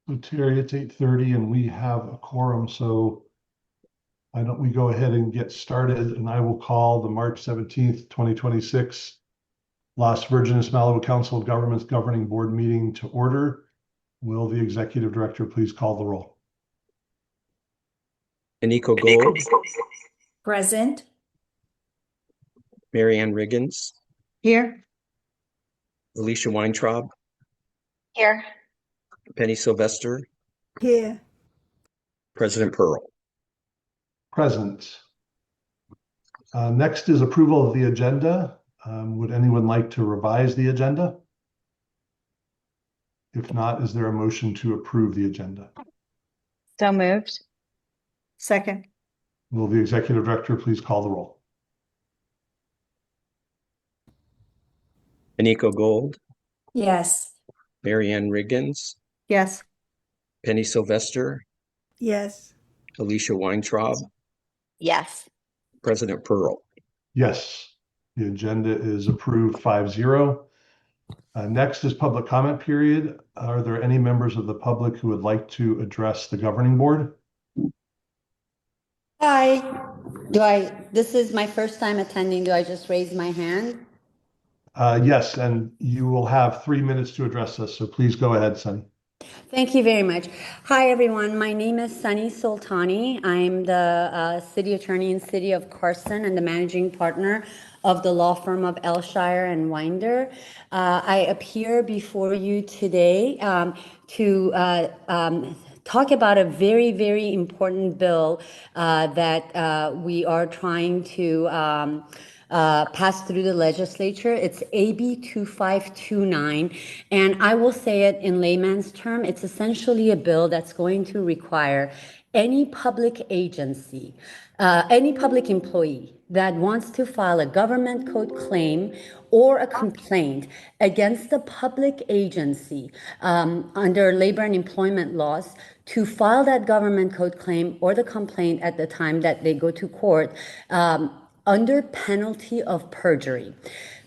So Terry, it's 8:30 and we have a quorum, so why don't we go ahead and get started, and I will call the March 17th, 2026 Las Virgenes-Malibu Council of Governments Governing Board meeting to order. Will the Executive Director please call the roll? Aniko Gold, Present. Marianne Riggins, Here. Alicia Weintraub, Here. Penny Sylvester, Here. President Pearl. Present. Next is approval of the agenda. Would anyone like to revise the agenda? If not, is there a motion to approve the agenda? So moved. Second. Will the Executive Director please call the roll? Aniko Gold, Yes. Marianne Riggins, Yes. Penny Sylvester, Yes. Alicia Weintraub, Yes. President Pearl. Yes, the agenda is approved 5-0. Next is public comment period. Are there any members of the public who would like to address the governing board? Hi, this is my first time attending. Do I just raise my hand? Yes, and you will have 3 minutes to address us, so please go ahead, Sunny. Thank you very much. Hi, everyone. My name is Sunny Sultani. I'm the city attorney in City of Carson and the managing partner of the law firm of Elshire and Winder. I appear before you today to talk about a very, very important bill that we are trying to pass through the legislature. It's AB 2529, and I will say it in layman's term. It's essentially a bill that's going to require any public agency, any public employee that wants to file a government code claim or a complaint against a public agency under labor and employment laws to file that government code claim or the complaint at the time that they go to court under penalty of perjury.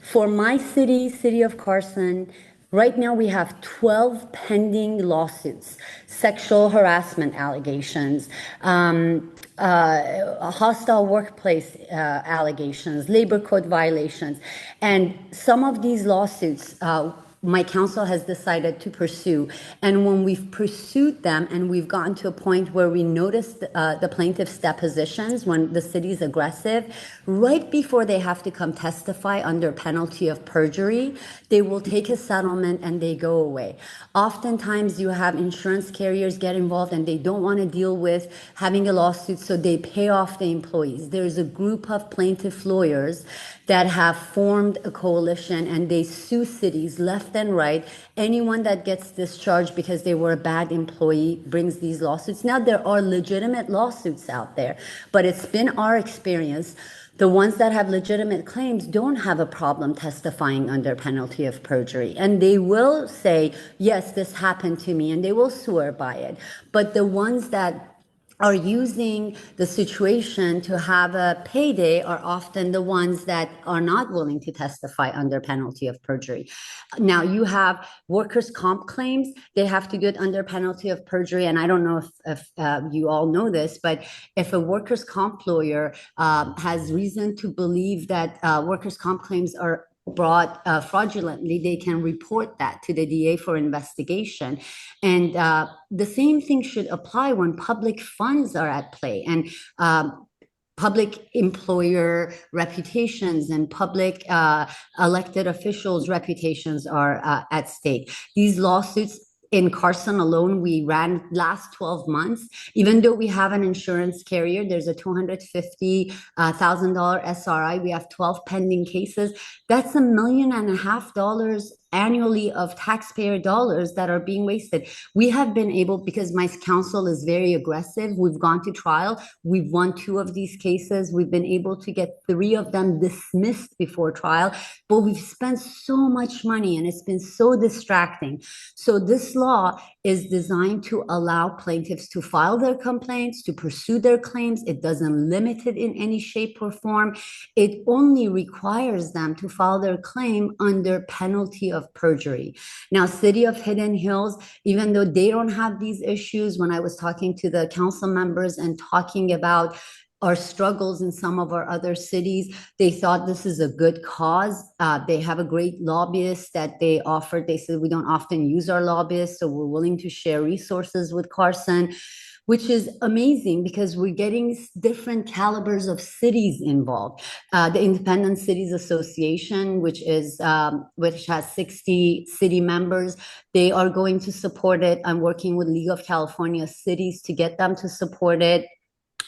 For my city, City of Carson, right now we have 12 pending lawsuits, sexual harassment allegations, hostile workplace allegations, labor code violations. And some of these lawsuits my council has decided to pursue. And when we've pursued them and we've gotten to a point where we noticed the plaintiff's depositions when the city is aggressive, right before they have to come testify under penalty of perjury, they will take a settlement and they go away. Oftentimes you have insurance carriers get involved and they don't want to deal with having a lawsuit, so they pay off the employees. There's a group of plaintiff lawyers that have formed a coalition and they sue cities left and right. Anyone that gets discharged because they were a bad employee brings these lawsuits. Now, there are legitimate lawsuits out there, but it's been our experience the ones that have legitimate claims don't have a problem testifying under penalty of perjury. And they will say, yes, this happened to me, and they will swear by it. But the ones that are using the situation to have a payday are often the ones that are not willing to testify under penalty of perjury. Now, you have workers' comp claims. They have to do it under penalty of perjury. And I don't know if you all know this, but if a workers' comp lawyer has reason to believe that workers' comp claims are brought fraudulently, they can report that to the DA for investigation. And the same thing should apply when public funds are at play and public employer reputations and public elected officials' reputations are at stake. These lawsuits in Carson alone, we ran last 12 months. Even though we have an insurance carrier, there's a $250,000 SRI. We have 12 pending cases. That's $1.5 million annually of taxpayer dollars that are being wasted. We have been able, because my council is very aggressive, we've gone to trial. We've won 2 of these cases. We've been able to get 3 of them dismissed before trial, but we've spent so much money and it's been so distracting. So this law is designed to allow plaintiffs to file their complaints, to pursue their claims. It doesn't limit it in any shape or form. It only requires them to file their claim under penalty of perjury. Now, City of Hidden Hills, even though they don't have these issues, when I was talking to the council members and talking about our struggles in some of our other cities, they thought this is a good cause. They have a great lobbyist that they offered. They said, we don't often use our lobbyists, so we're willing to share resources with Carson, which is amazing because we're getting different calibers of cities involved. The Independent Cities Association, which has 60 city members, they are going to support it. I'm working with League of California Cities to get them to support it.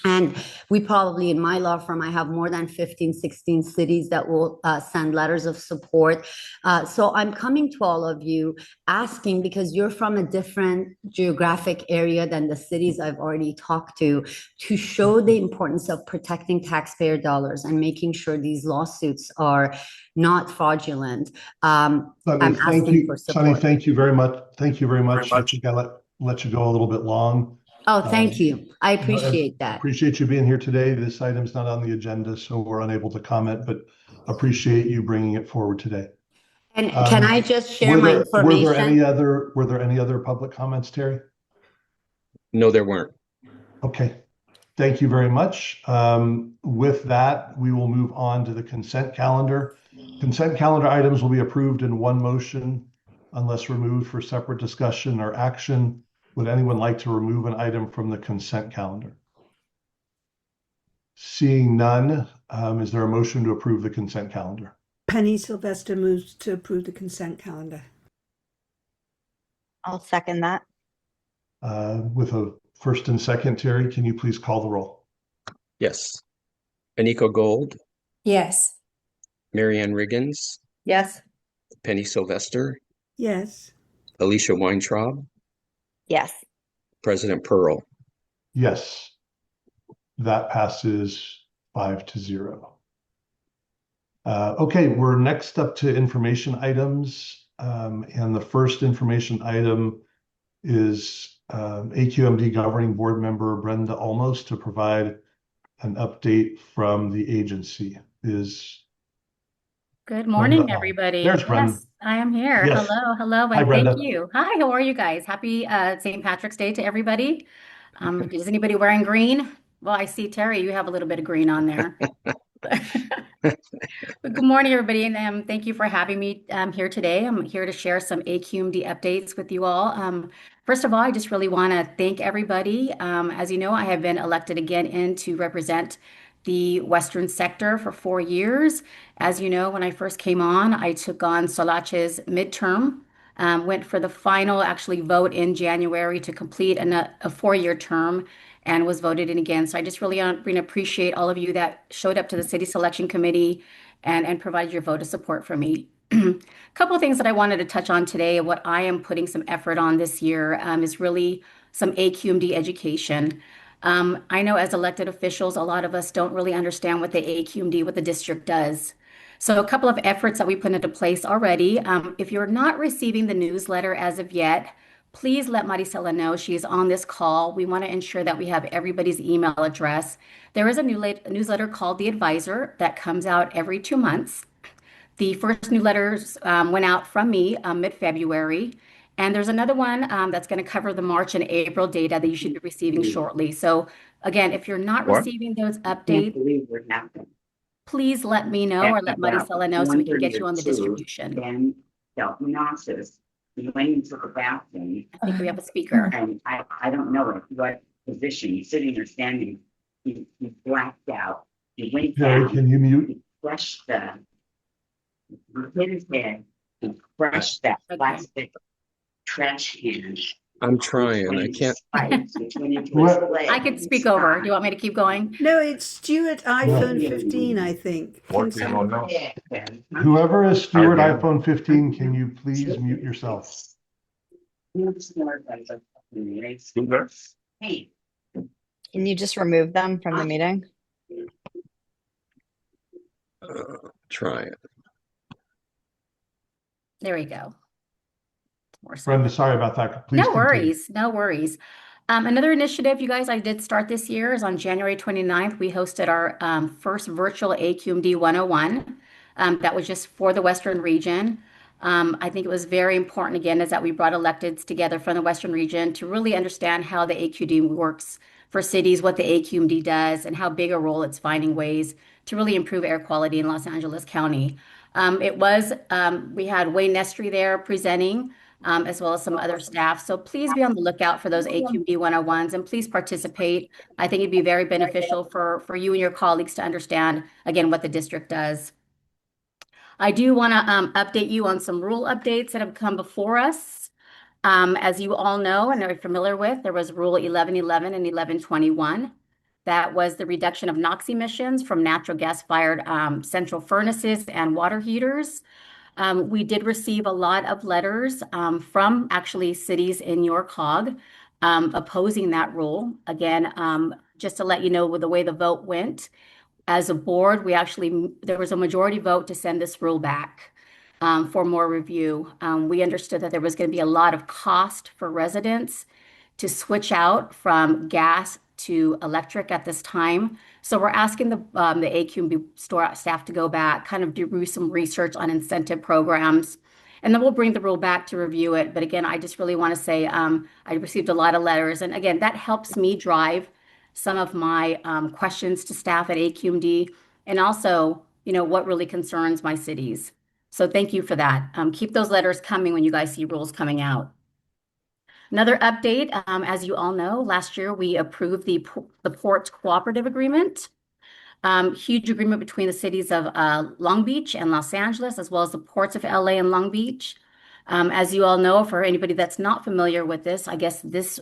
And we probably, in my law firm, I have more than 15, 16 cities that will send letters of support. So I'm coming to all of you asking, because you're from a different geographic area than the cities I've already talked to show the importance of protecting taxpayer dollars and making sure these lawsuits are not fraudulent. I'm asking for support. Sunny, thank you very much. Thank you very much. I think I let you go a little bit long. Oh, thank you. I appreciate that. Appreciate you being here today. This item's not on the agenda, so we're unable to comment, but appreciate you bringing it forward today. And can I just share my information? Were there any other public comments, Terry? No, there weren't. Okay. Thank you very much. With that, we will move on to the consent calendar. Consent calendar items will be approved in one motion unless removed for separate discussion or action. Would anyone like to remove an item from the consent calendar? Seeing none, is there a motion to approve the consent calendar? Penny Sylvester moves to approve the consent calendar. I'll second that. With a first and second, Terry, can you please call the roll? Yes. Aniko Gold, Yes. Marianne Riggins, Yes. Penny Sylvester, Yes. Alicia Weintraub, Yes. President Pearl. Yes. That passes 5-0. Okay, we're next up to information items. And the first information item is AQMD Governing Board Member Brenda Olmos to provide an update from the agency. Good morning, Brenda, everybody. there's Brenda. Yes, I am here. Yes. Hello, Hi, and Brenda. thank you. Hi, how are you guys? Happy St. Patrick's Day to everybody. Is anybody wearing green? Well, I see Terry, you have a little bit of green on there. But good morning, everybody, and thank you for having me here today. I'm here to share some AQMD updates with you all. First of all, I just really want to thank everybody. As you know, I have been elected again to represent the Western sector for 4 years. As you know, when I first came on, I took on Solace's midterm, went for the final actually vote in January to complete a 4-year term, and was voted in again. So I just really appreciate all of you that showed up to the city selection committee and provided your vote of support for me. A couple of things that I wanted to touch on today, what I am putting some effort on this year is really some AQMD education. I know as elected officials, a lot of us don't really understand what the AQMD, what the district does. So a couple of efforts that we put into place already. If you're not receiving the newsletter as of yet, please let Maricela know. She is on this call. We want to ensure that we have everybody's email address. There is a newsletter called The Advisor that comes out every 2 months. The first newsletters went out from me mid-February. And there's another one that's going to cover the March and April data that you should be receiving shortly. So again, if you're not receiving those updates, please let me know or let Maricela know so we can get you on the distribution. Then diagnosis, he went into the bathroom. I think we have a speaker. And I don't know at what position, sitting or standing, he blacked out. He went Terry, down. can you mute? He crushed he hit his head. He crushed that plastic trash can. I'm trying. I can't. I could speak over. Do you want me to keep going? No, it's Stuart iPhone 15, I think. Whoever is Stuart iPhone 15, can you please mute yourself? Hey. Can you just remove them from the meeting? Try it. There we go. More so. Brenda, sorry about that. Please No continue. worries, no worries. Another initiative, you guys, I did start this year is on January 29th. We hosted our first virtual AQMD 101. That was just for the Western region. I think it was very important, again, is that we brought electeds together from the Western region to really understand how the AQD works for cities, what the AQMD does, and how big a role it's finding ways to really improve air quality in Los Angeles County. We had Wayne Nestry there presenting, as well as some other staff. So please be on the lookout for those AQMD 101s and please participate. I think it'd be very beneficial for you and your colleagues to understand, again, what the district does. I do want to update you on some rule updates that have come before us. As you all know and are familiar with, there was Rule 1111 and 1121. That was the reduction of NOx emissions from natural gas-fired central furnaces and water heaters. We did receive a lot of letters from actually cities in your COG opposing that rule. Again, just to let you know the way the vote went, as a board, there was a majority vote to send this rule back for more review. We understood that there was going to be a lot of cost for residents to switch out from gas to electric at this time. So we're asking the AQMB staff to go back, kind of do some research on incentive programs, and then we'll bring the rule back to review it. But again, I just really want to say I received a lot of letters, and again, that helps me drive some of my questions to staff at AQMD, and also, what really concerns my cities. So thank you for that. Keep those letters coming when you guys see rules coming out. Another update, as you all know, last year we approved the Ports Cooperative Agreement. Huge agreement between the cities of Long Beach and Los Angeles, as well as the ports of LA and Long Beach. As you all know, for anybody that's not familiar with this, I guess this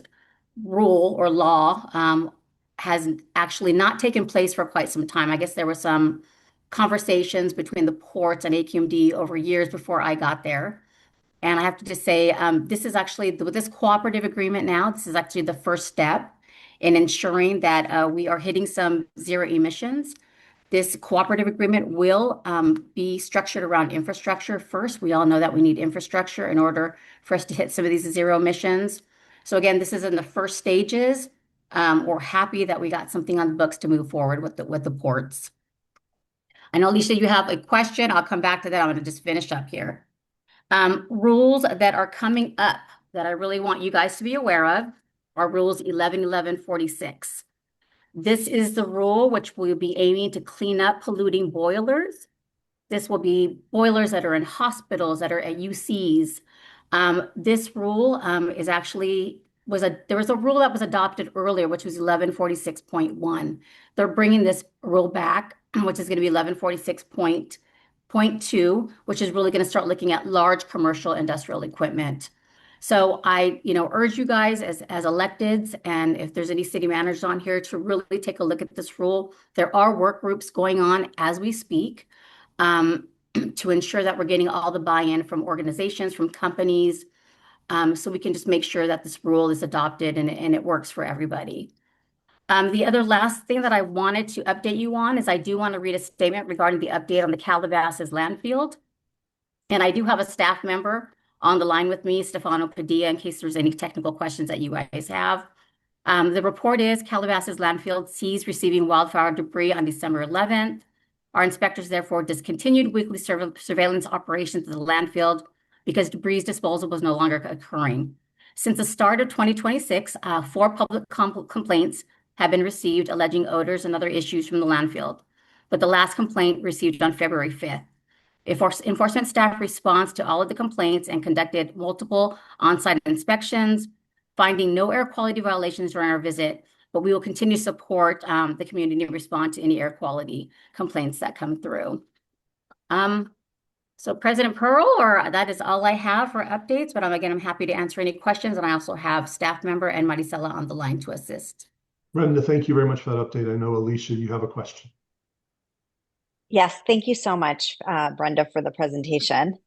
rule or law has actually not taken place for quite some time. I guess there were some conversations between the ports and AQMD over years before I got there. And I have to just say, this is actually, with this cooperative agreement now, this is actually the first step in ensuring that we are hitting some zero emissions. This cooperative agreement will be structured around infrastructure first. We all know that we need infrastructure in order for us to hit some of these zero emissions. So again, this is in the first stages. We're happy that we got something on the books to move forward with the ports. I know, Alicia, you have a question. I'll come back to that. I'm going to just finish up here. Rules that are coming up that I really want you guys to be aware of are rules 111146. This is the rule which will be aiming to clean up polluting boilers. This will be boilers that are in hospitals, that are at UCs. This rule is actually there was a rule that was adopted earlier, which was 1146.1. They're bringing this rule back, which is going to be 1146.2, which is really going to start looking at large commercial industrial equipment. So I, urge you guys as electeds, and if there's any city managers on here, to really take a look at this rule. There are work groups going on as we speak to ensure that we're getting all the buy-in from organizations, from companies, so we can just make sure that this rule is adopted and it works for everybody. The other last thing that I wanted to update you on is I do want to read a statement regarding the update on the Calabasas landfill. And I do have a staff member on the line with me, Stefano Padilla, in case there's any technical questions that you guys have. The report is Calabasas landfill ceased receiving wildfire debris on December 11th. Our inspectors therefore discontinued weekly surveillance operations of the landfill because debris disposal was no longer occurring. Since the start of 2026, 4 public complaints have been received alleging odors and other issues from the landfill, but the last complaint received on February 5th. Enforcement staff responds to all of the complaints and conducted multiple on-site inspections, finding no air quality violations during our visit, but we will continue to support the community and respond to any air quality complaints that come through. So President Pearl, that is all I have for updates, but I'm happy to answer any questions, and I also have staff member and Maricela on the line to assist. Brenda, thank you very much for that update. I know, Alicia, you have a question. Yes, thank you so much, Brenda, for the presentation.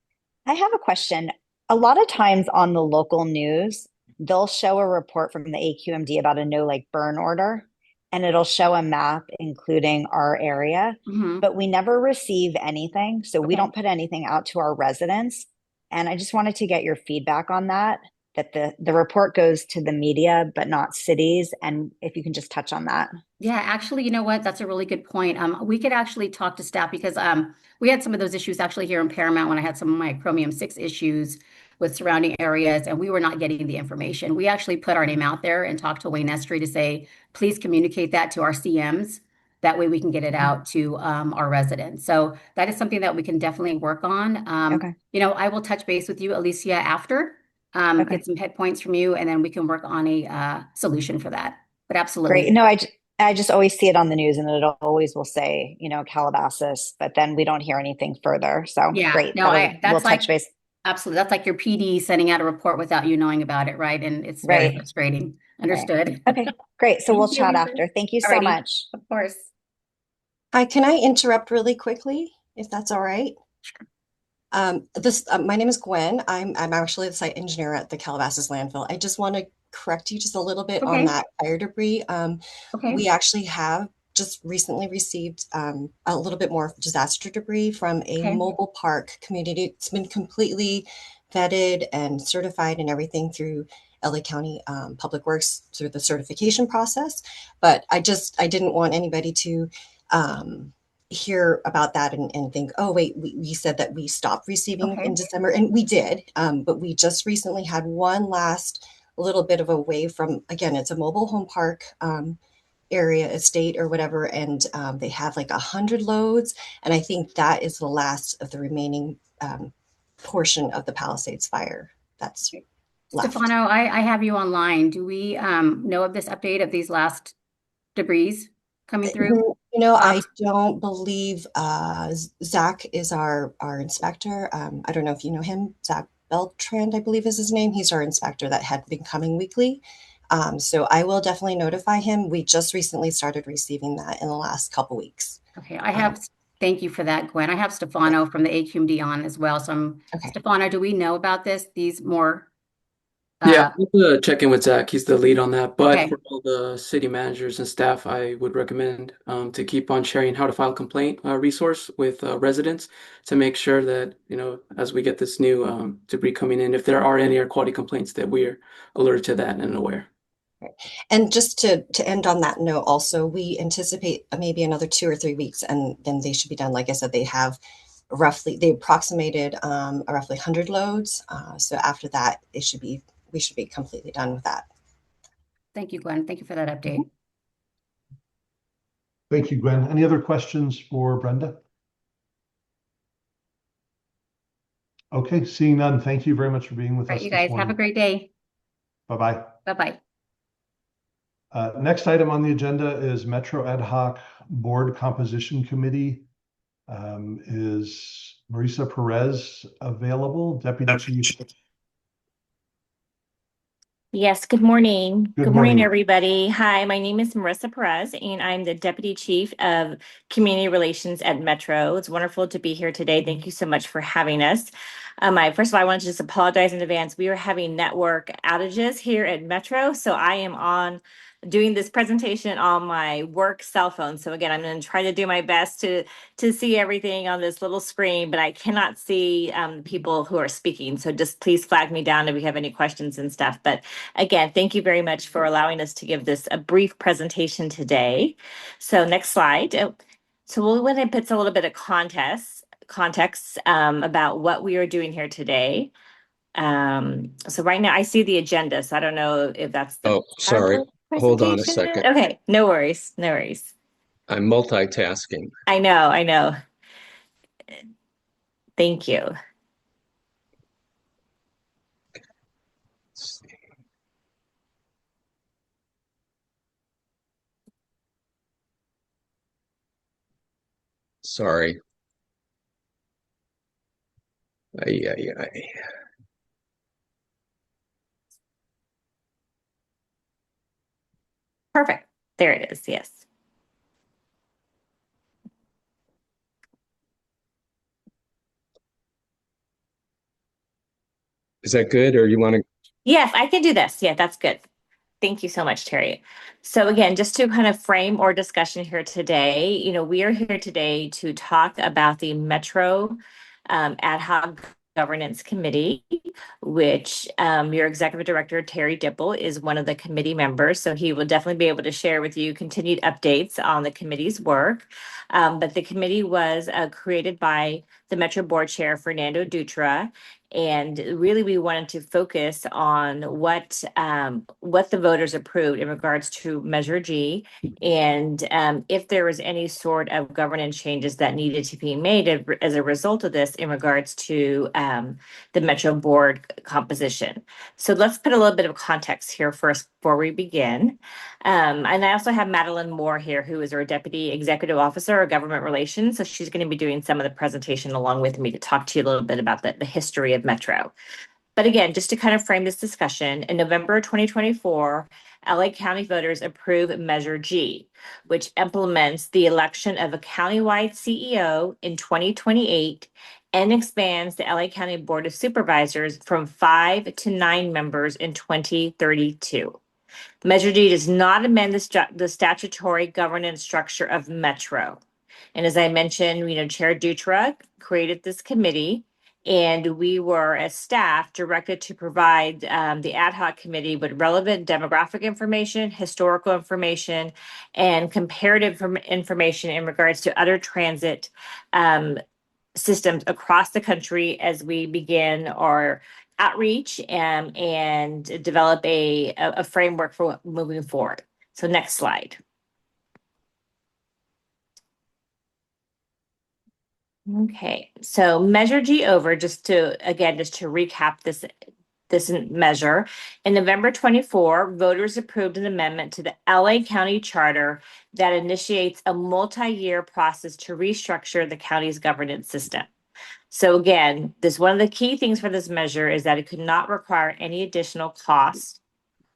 I have a question. A lot of times on the local news, they'll show a report from the AQMD about a no burn order, and it'll show a map including our area, but we never receive anything. So we don't put anything out to our residents. And I just wanted to get your feedback on that. that the report goes to the media, but not cities. And if you can just touch on that. Yeah, actually, you know what? That's a really good point. We could actually talk to staff because we had some of those issues actually here in Paramount when I had some of my Chromium 6 issues with surrounding areas, and we were not getting the information. We actually put our name out there and talked to Wayne Estrie to say, please communicate that to our CMs. That way we can get it out to our residents. So that is something that we can definitely work on. Okay. You know, I will touch base with you, Alicia, after, Okay. get some head points from you, and then we can work on a solution for that. But absolutely. Great. No, I just always see it on the news and it always will say, you know, Calabasas, but then we don't hear anything further. So Yeah, great. no, We'll that's like touch base. absolutely. That's like your PD sending out a report without you knowing about it, right? And it's very Right. frustrating. Understood. Okay, great. So we'll Thank you, chat Lisa. after. Thank you so Alrighty. much. Of course. Hi, can I interrupt really quickly, if that's all right? My name is Gwen. I'm actually the site engineer at the Calabasas landfill. I just want to correct you just a little bit Okay. on that fire debris. Okay. We actually have just recently received a little bit more disaster debris from a Okay. mobile park community. It's been completely vetted and certified and everything through LA County Public Works through the certification process. But I didn't want anybody to hear about that and think, oh, wait, we said that we stopped receiving Okay. in December, and we did. But we just recently had one last little bit of a wave from, again, it's a mobile home park area, estate or whatever, and they have like 100 loads. And I think that is the last of the remaining portion of the Palisades fire that's left. Stefano, I have you online. Do we know of this update of these last debris coming through? You know, I don't believe Zach is our inspector. I don't know if you know him. Zach Beltrand, I believe is his name. He's our inspector that had been coming weekly. So I will definitely notify him. We just recently started receiving that in the last couple weeks. Okay, I have, thank you for that, Gwen. I have Stefano from the AQMD on as well. So Okay. Stefano, do we know about this? These more? Yeah, we'll check in with Zach. He's the lead on that. But Okay. for all the city managers and staff, I would recommend to keep on sharing how to file a complaint resource with residents to make sure that, you know, as we get this new debris coming in, if there are any air quality complaints, that we're alerted to that and aware. And just to end on that note, also, we anticipate maybe another 2 or 3 weeks, and then they should be done. Like I said, they approximated roughly 100 loads. So after that, we should be completely done with that. Thank you, Gwen. Thank you for that update. Thank you, Gwen. Any other questions for Brenda? Okay, seeing none. Thank you very much for being with All us right, you this guys have a morning. great day. Bye-bye. Bye-bye. Next item on the agenda is Metro Ad Hoc Board Composition Committee. Is Marisa Perez available, Deputy Chief? Yes, good morning. Good Good morning. morning, everybody. Hi, my name is Marissa Perez, and I'm the Deputy Chief of Community Relations at Metro. It's wonderful to be here today. Thank you so much for having us. First of all, I want to just apologize in advance. We are having network outages here at Metro, so I am doing this presentation on my work cell phone. So again, I'm going to try to do my best to see everything on this little screen, but I cannot see people who are speaking. So just please flag me down if you have any questions and stuff. But again, thank you very much for allowing us to give this a brief presentation today. So next slide. So we'll go ahead and put a little bit of context about what we are doing here today. So right now I see the agenda, so I don't know if that's the Oh, sorry. Hold on a presentation. second. Okay, no worries, no worries. I'm multitasking. I know. Thank you. Let's see. Sorry. Ay. Perfect. There it is. Yes. Is that good, or you want to? Yes, I can do this. Yeah, that's good. Thank you so much, Terry. So again, just to kind of frame our discussion here today, we are here today to talk about the Metro ad hoc Governance Committee, which your Executive Director, Terry Dipple, is one of the committee members. So he will definitely be able to share with you continued updates on the committee's work. But the committee was created by the Metro Board Chair, Fernando Dutra. And really, we wanted to focus on what the voters approved in regards to Measure G, and if there was any sort of governance changes that needed to be made as a result of this in regards to the Metro Board composition. So let's put a little bit of context here first before we begin. And I also have Madeline Moore here, who is our Deputy Executive Officer of Government Relations. So she's going to be doing some of the presentation along with me to talk to you a little bit about the history of Metro. But again, just to kind of frame this discussion, in November 2024, LA County voters approved Measure G, which implements the election of a countywide CEO in 2028 and expands the LA County Board of Supervisors from 5 to 9 members in 2032. Measure G does not amend the statutory governance structure of Metro. And as I mentioned, Chair Dutra created this committee, and we were, as staff, directed to provide the ad hoc committee with relevant demographic information, historical information, and comparative information in regards to other transit systems across the country as we begin our outreach and develop a framework for moving forward. So next slide. Okay, so Measure G over, just to recap this measure. In November 24, voters approved an amendment to the LA County Charter that initiates a multi-year process to restructure the county's governance system. So again, one of the key things for this measure is that it could not require any additional costs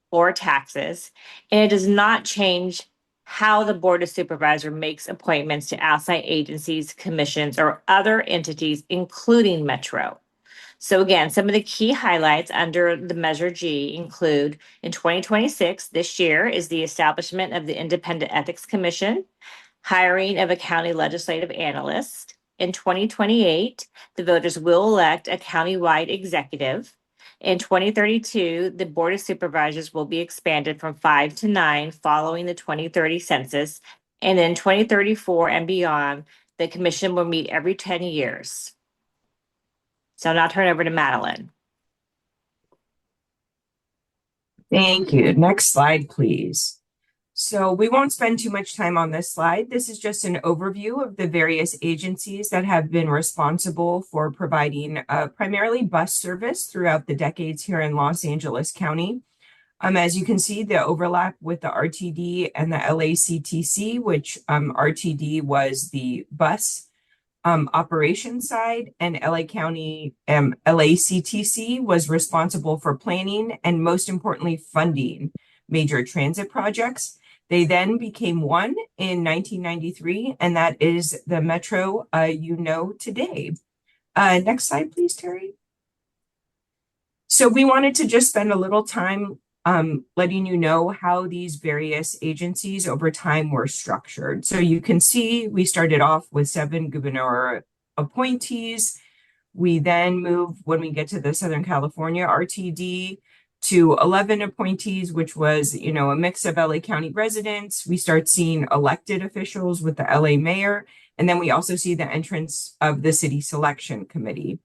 or taxes, and it does not change how the Board of Supervisors makes appointments to outside agencies, commissions, or other entities, including Metro. So again, some of the key highlights under the Measure G include in 2026, this year, is the establishment of the Independent Ethics Commission, hiring of a county legislative analyst. In 2028, the voters will elect a countywide executive. In 2032, the Board of Supervisors will be expanded from 5 to 9 following the 2030 census. And in 2034 and beyond, the commission will meet every 10 years. So now I'll turn over to Madeline. Thank you. Next slide, please. So we won't spend too much time on this slide. This is just an overview of the various agencies that have been responsible for providing primarily bus service throughout the decades here in Los Angeles County. As you can see, the overlap with the RTD and the LACTC, which RTD was the bus operation side, and LA County LACTC was responsible for planning and, most importantly, funding major transit projects. They then became one in 1993, and that is the Metro you know today. Next slide, please, Terry. So we wanted to just spend a little time letting you know how these various agencies over time were structured. So you can see we started off with 7 governor appointees. We then move, when we get to the Southern California RTD, to 11 appointees, which was, a mix of LA County residents. We start seeing elected officials with the LA mayor, and then we also see the entrance of the city selection committee.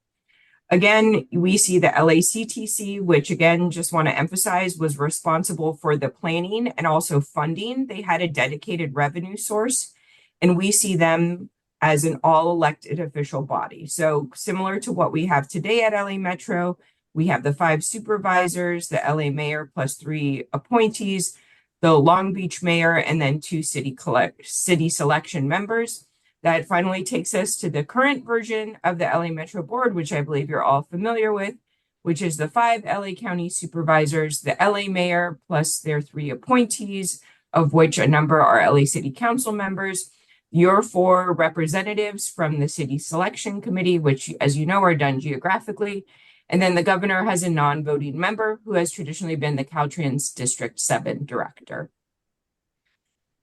Again, we see the LACTC, which again, just want to emphasize, was responsible for the planning and also funding. They had a dedicated revenue source, and we see them as an all elected official body. So similar to what we have today at LA Metro, we have the 5 supervisors, the LA mayor plus 3 appointees, the Long Beach mayor, and then 2 city selection members. That finally takes us to the current version of the LA Metro Board, which I believe you're all familiar with, which is the 5 LA County supervisors, the LA mayor plus their 3 appointees, of which a number are LA City Council members, your 4 representatives from the City Selection Committee, which, as you know, are done geographically. And then the governor has a non-voting member who has traditionally been the Caltrans District 7 director.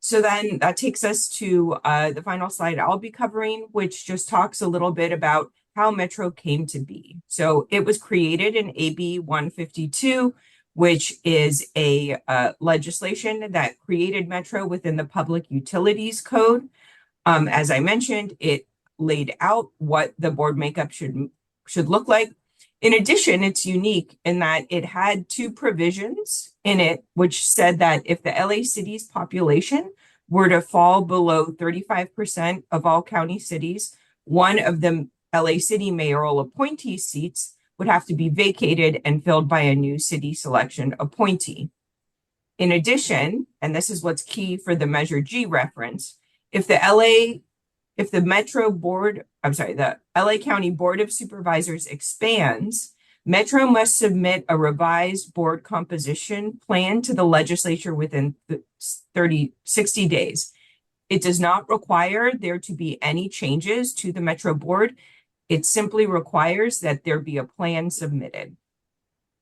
So then that takes us to the final slide I'll be covering, which just talks a little bit about how Metro came to be. So it was created in AB 152, which is a legislation that created Metro within the Public Utilities Code. As I mentioned, it laid out what the board makeup should look like. In addition, it's unique in that it had two provisions in it, which said that if the LA City's population were to fall below 35% of all county cities, one of the LA City mayoral appointee seats would have to be vacated and filled by a new city selection appointee. In addition, and this is what's key for the Measure G reference, if the LA County Board of Supervisors expands, Metro must submit a revised board composition plan to the legislature within 60 days. It does not require there to be any changes to the Metro board. It simply requires that there be a plan submitted.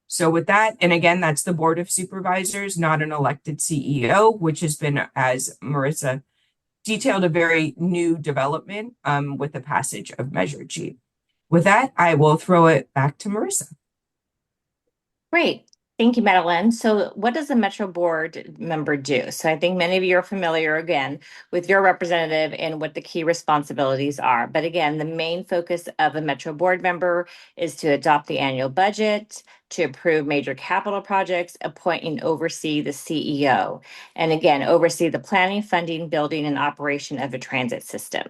So with that, and again, that's the Board of Supervisors, not an elected CEO, which has been, as Marissa detailed, a very new development with the passage of Measure G. With that, I will throw it back to Marissa. Great. Thank you, Madeline. So what does a Metro board member do? So I think many of you are familiar, again, with your representative and what the key responsibilities are. But again, the main focus of a Metro board member is to adopt the annual budget, to approve major capital projects, appoint and oversee the CEO, and again, oversee the planning, funding, building, and operation of a transit system.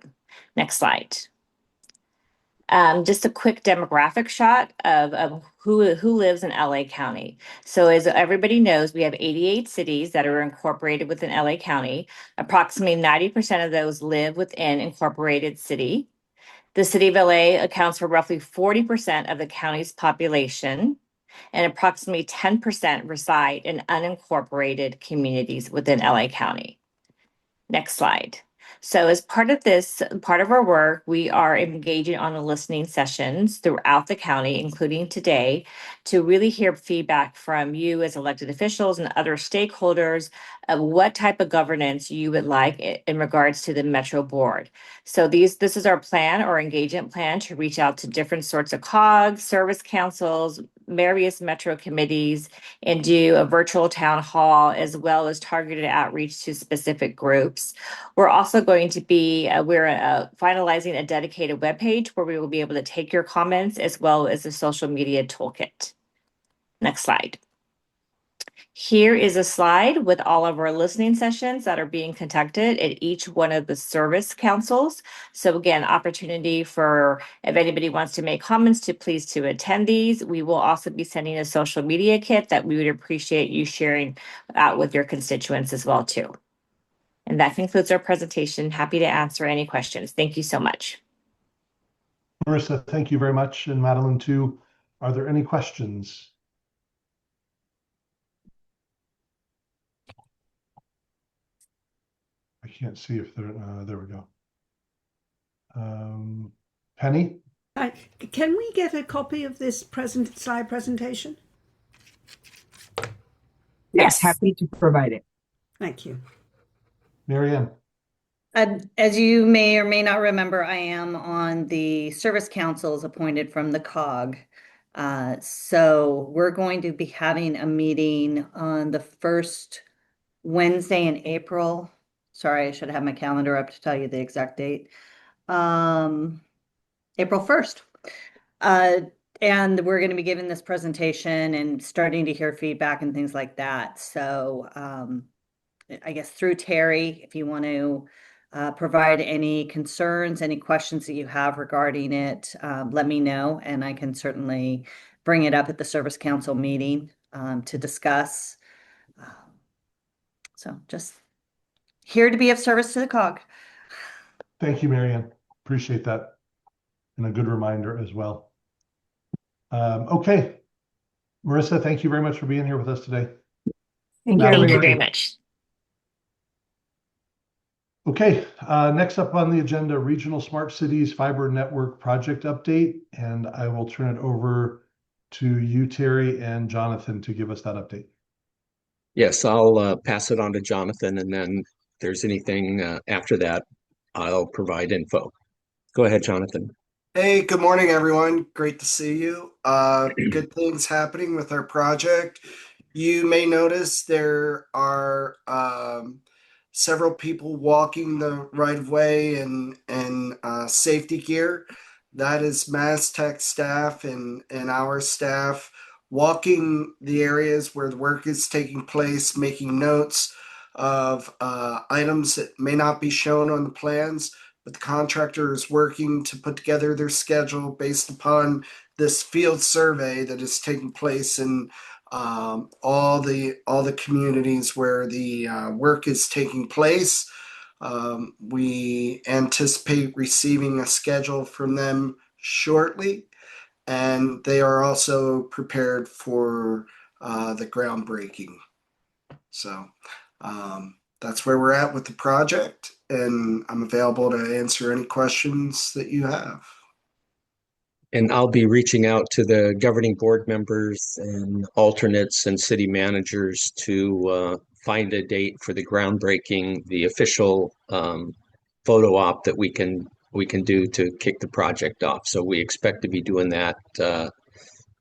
Next slide. Just a quick demographic shot of who lives in LA County. So as everybody knows, we have 88 cities that are incorporated within LA County. Approximately 90% of those live within incorporated city. The city of LA accounts for roughly 40% of the county's population, and approximately 10% reside in unincorporated communities within LA County. Next slide. So as part of our work, we are engaging on the listening sessions throughout the county, including today, to really hear feedback from you as elected officials and other stakeholders of what type of governance you would like in regards to the Metro board. So this is our plan, our engagement plan, to reach out to different sorts of COGs, service councils, various Metro committees, and do a virtual town hall, as well as targeted outreach to specific groups. We're also going to be, finalizing a dedicated webpage where we will be able to take your comments, as well as a social media toolkit. Next slide. Here is a slide with all of our listening sessions that are being conducted at each one of the service councils. So again, opportunity for, if anybody wants to make comments, to please to attend these. We will also be sending a social media kit that we would appreciate you sharing out with your constituents as well too. And that concludes our presentation. Happy to answer any questions. Thank you so much. Marissa, thank you very much. And Madeline too. Are there any questions? I can't see if there we go. Penny? Can we get a copy of this slide presentation? Yes, happy to provide it. Thank you. Marianne? As you may or may not remember, I am on the service councils appointed from the COG. So we're going to be having a meeting on the first Wednesday in April. Sorry, I should have my calendar up to tell you the exact date. April 1st. And we're going to be giving this presentation and starting to hear feedback and things like that. So I guess through Terry, if you want to provide any concerns, any questions that you have regarding it, let me know, and I can certainly bring it up at the Service Council meeting to discuss. So just here to be of service to the COG. Thank you, Marianne. Appreciate that. And a good reminder as well. Okay. Marissa, thank you very much for being here with us today. Thank you very much. Okay, next up on the agenda, Regional Smart Cities Fiber Network Project Update, and I will turn it over to you, Terry, and Jonathan to give us that update. Yes, I'll pass it on to Jonathan, and then if there's anything after that, I'll provide info. Go ahead, Jonathan. Hey, good morning, everyone. Great to see you. Good things happening with our project. You may notice there are several people walking the right of way and safety gear. That is Mass Tech staff and our staff walking the areas where the work is taking place, making notes of items that may not be shown on the plans, but the contractor is working to put together their schedule based upon this field survey that is taking place in all the communities where the work is taking place. We anticipate receiving a schedule from them shortly, and they are also prepared for the groundbreaking. So that's where we're at with the project, and I'm available to answer any questions that you have. And I'll be reaching out to the governing board members and alternates and city managers to find a date for the groundbreaking, the official photo op that we can do to kick the project off. So we expect to be doing that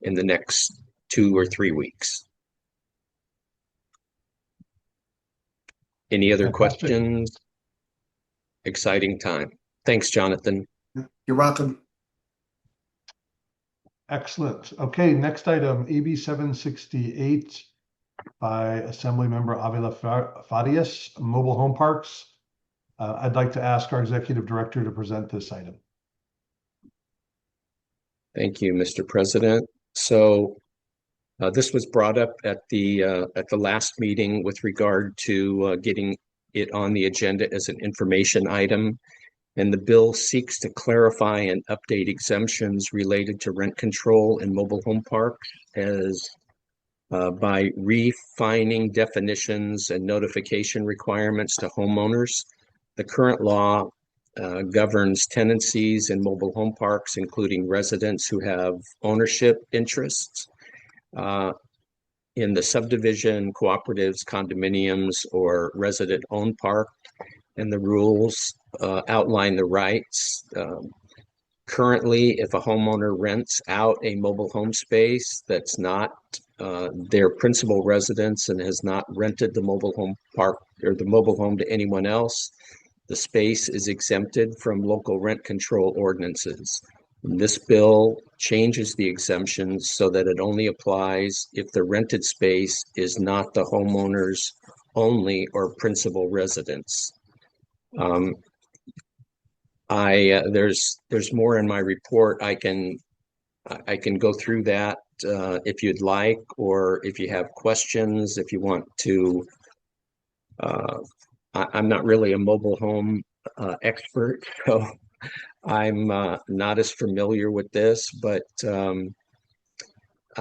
in the next 2 or 3 weeks. Any other questions? Exciting time. Thanks, Jonathan. You're welcome. Excellent. Okay, next item, AB 768 by Assembly Member Avila Farias, Mobile Home Parks. I'd like to ask our Executive Director to present this item. Thank you, Mr. President. So this was brought up at the last meeting with regard to getting it on the agenda as an information item. And the bill seeks to clarify and update exemptions related to rent control in mobile home parks as by refining definitions and notification requirements to homeowners. The current law governs tenancies in mobile home parks, including residents who have ownership interests in the subdivision, cooperatives, condominiums, or resident-owned park. And the rules outline the rights. Currently, if a homeowner rents out a mobile home space that's not their principal residence and has not rented the mobile home park or the mobile home to anyone else, the space is exempted from local rent control ordinances. And this bill changes the exemptions so that it only applies if the rented space is not the homeowner's only or principal residence. There's more in my report. I can go through that if you'd like, or if you have questions, if you want to. I'm not really a mobile home expert, so I'm not as familiar with this, but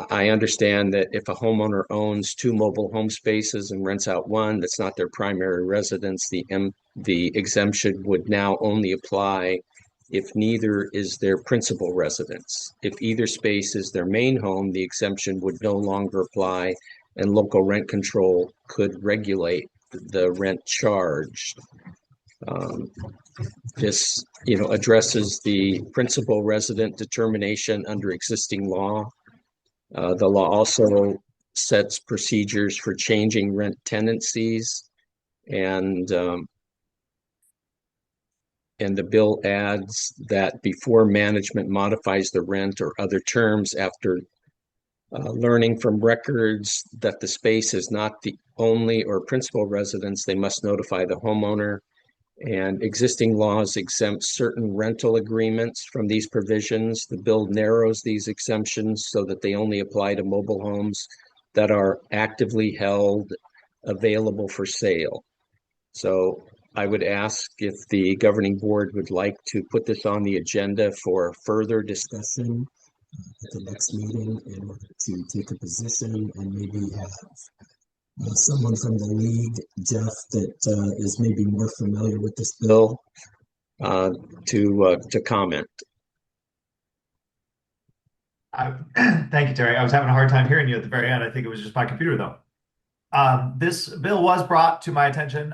I understand that if a homeowner owns 2 mobile home spaces and rents out one that's not their primary residence, the exemption would now only apply if neither is their principal residence. If either space is their main home, the exemption would no longer apply, and local rent control could regulate the rent charged. This, addresses the principal resident determination under existing law. The law also sets procedures for changing rent tenancies, and the bill adds that before management modifies the rent or other terms after learning from records that the space is not the only or principal residence, they must notify the homeowner. And existing laws exempt certain rental agreements from these provisions. The bill narrows these exemptions so that they only apply to mobile homes that are actively held, available for sale. So I would ask if the governing board would like to put this on the agenda for further discussion at the next meeting in order to take a position and maybe have someone from the league, Jeff, that is maybe more familiar with this bill to comment. Thank you, Terry. I was having a hard time hearing you at the very end. I think it was just my computer, though. This bill was brought to my attention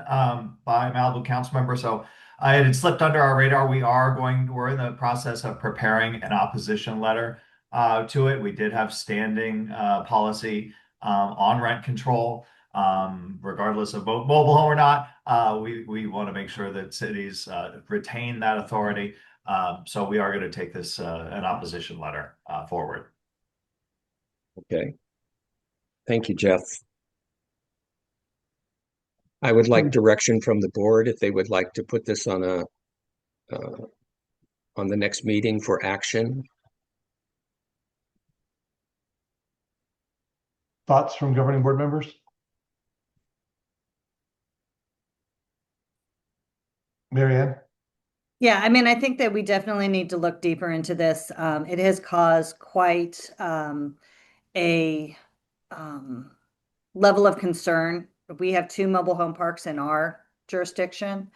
by a Malibu council member, so it had slipped under our radar. We're in the process of preparing an opposition letter to it. We did have standing policy on rent control, regardless of mobile home or not. We want to make sure that cities retain that authority. So we are going to take this an opposition letter forward. Okay. Thank you, Jeff. I would like direction from the board if they would like to put this on the next meeting for action. Thoughts from governing board members? Mary Ann? Yeah, I mean, I think that we definitely need to look deeper into this. It has caused quite a level of concern. We have 2 mobile home parks in our jurisdiction,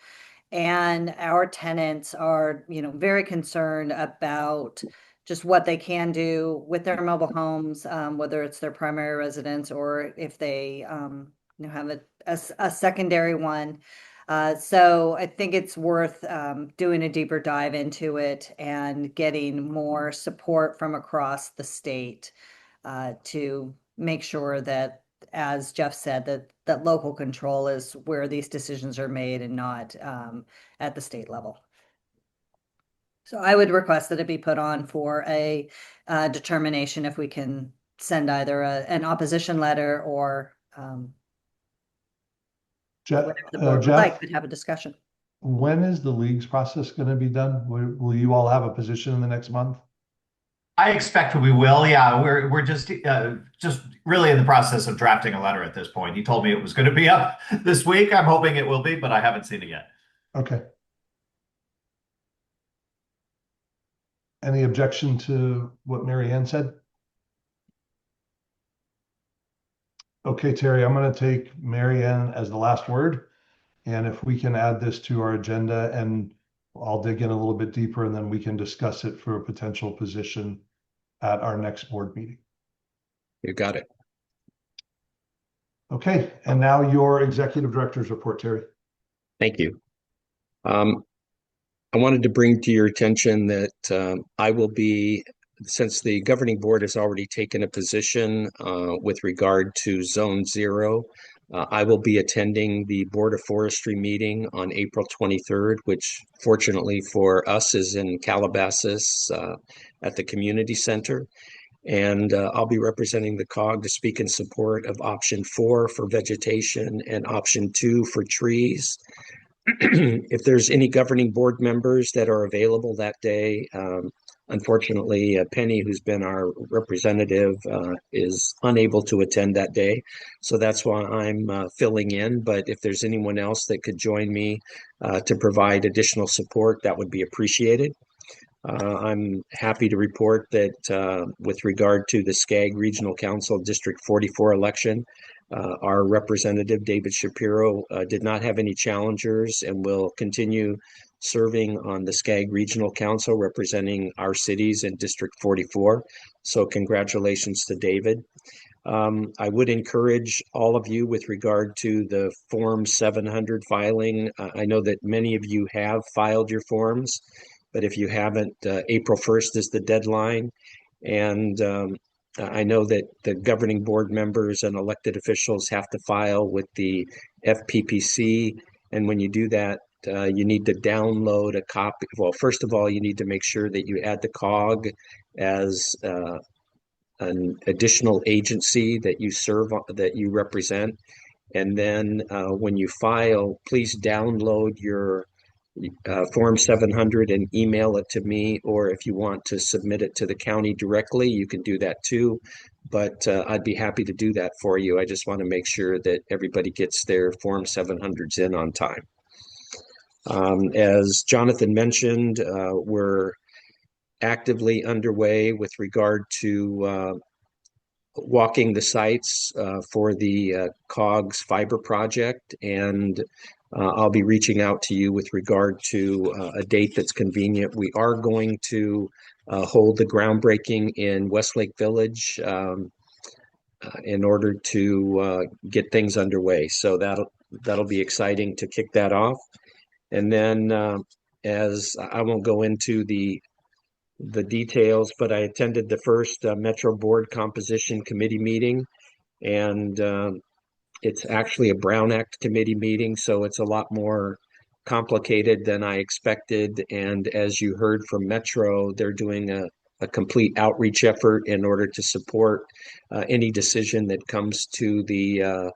and our tenants are, very concerned about just what they can do with their mobile homes, whether it's their primary residence or if they, have a secondary one. So I think it's worth doing a deeper dive into it and getting more support from across the state to make sure that, as Jeff said, that local control is where these decisions are made and not at the state level. So I would request that it be put on for a determination if we can send either an opposition letter or whatever the board would like, but have a discussion. When is the league's process going to be done? Will you all have a position in the next month? I expect we will. Yeah, we're just really in the process of drafting a letter at this point. He told me it was going to be up this week. I'm hoping it will be, but I haven't seen it yet. Okay. Any objection to what Mary Ann said? Okay, Terry, I'm going to take Mary Ann as the last word. And if we can add this to our agenda, and I'll dig in a little bit deeper, and then we can discuss it for a potential position at our next board meeting. You got it. Okay, and now your executive director's report, Terry. Thank you. I wanted to bring to your attention that I will be, since the governing board has already taken a position with regard to Zone 0, I will be attending the Board of Forestry meeting on April 23rd, which fortunately for us is in Calabasas at the community center. And I'll be representing the COG to speak in support of option 4 for vegetation and option 2 for trees. If there's any governing board members that are available that day, unfortunately, Penny, who's been our representative, is unable to attend that day. So that's why I'm filling in. But if there's anyone else that could join me to provide additional support, that would be appreciated. I'm happy to report that with regard to the SCAG Regional Council District 44 election, our representative, David Shapiro, did not have any challengers and will continue serving on the SCAG Regional Council representing our cities in District 44. So congratulations to David. I would encourage all of you with regard to the Form 700 filing. I know that many of you have filed your forms, but if you haven't, April 1st is the deadline. And I know that the governing board members and elected officials have to file with the FPPC. And when you do that, you need to download a copy. Well, first of all, you need to make sure that you add the COG as an additional agency that you serve, that you represent. And then when you file, please download your Form 700 and email it to me, or if you want to submit it to the county directly, you can do that too. But I'd be happy to do that for you. I just want to make sure that everybody gets their Form 700s in on time. As Jonathan mentioned, we're actively underway with regard to walking the sites for the COGS fiber project, and I'll be reaching out to you with regard to a date that's convenient. We are going to hold the groundbreaking in Westlake Village in order to get things underway. So that'll be exciting to kick that off. And then as I won't go into the details, but I attended the first Metro Board Composition Committee meeting, and it's actually a Brown Act committee meeting, so it's a lot more complicated than I expected. And as you heard from Metro, they're doing a complete outreach effort in order to support any decision that comes to the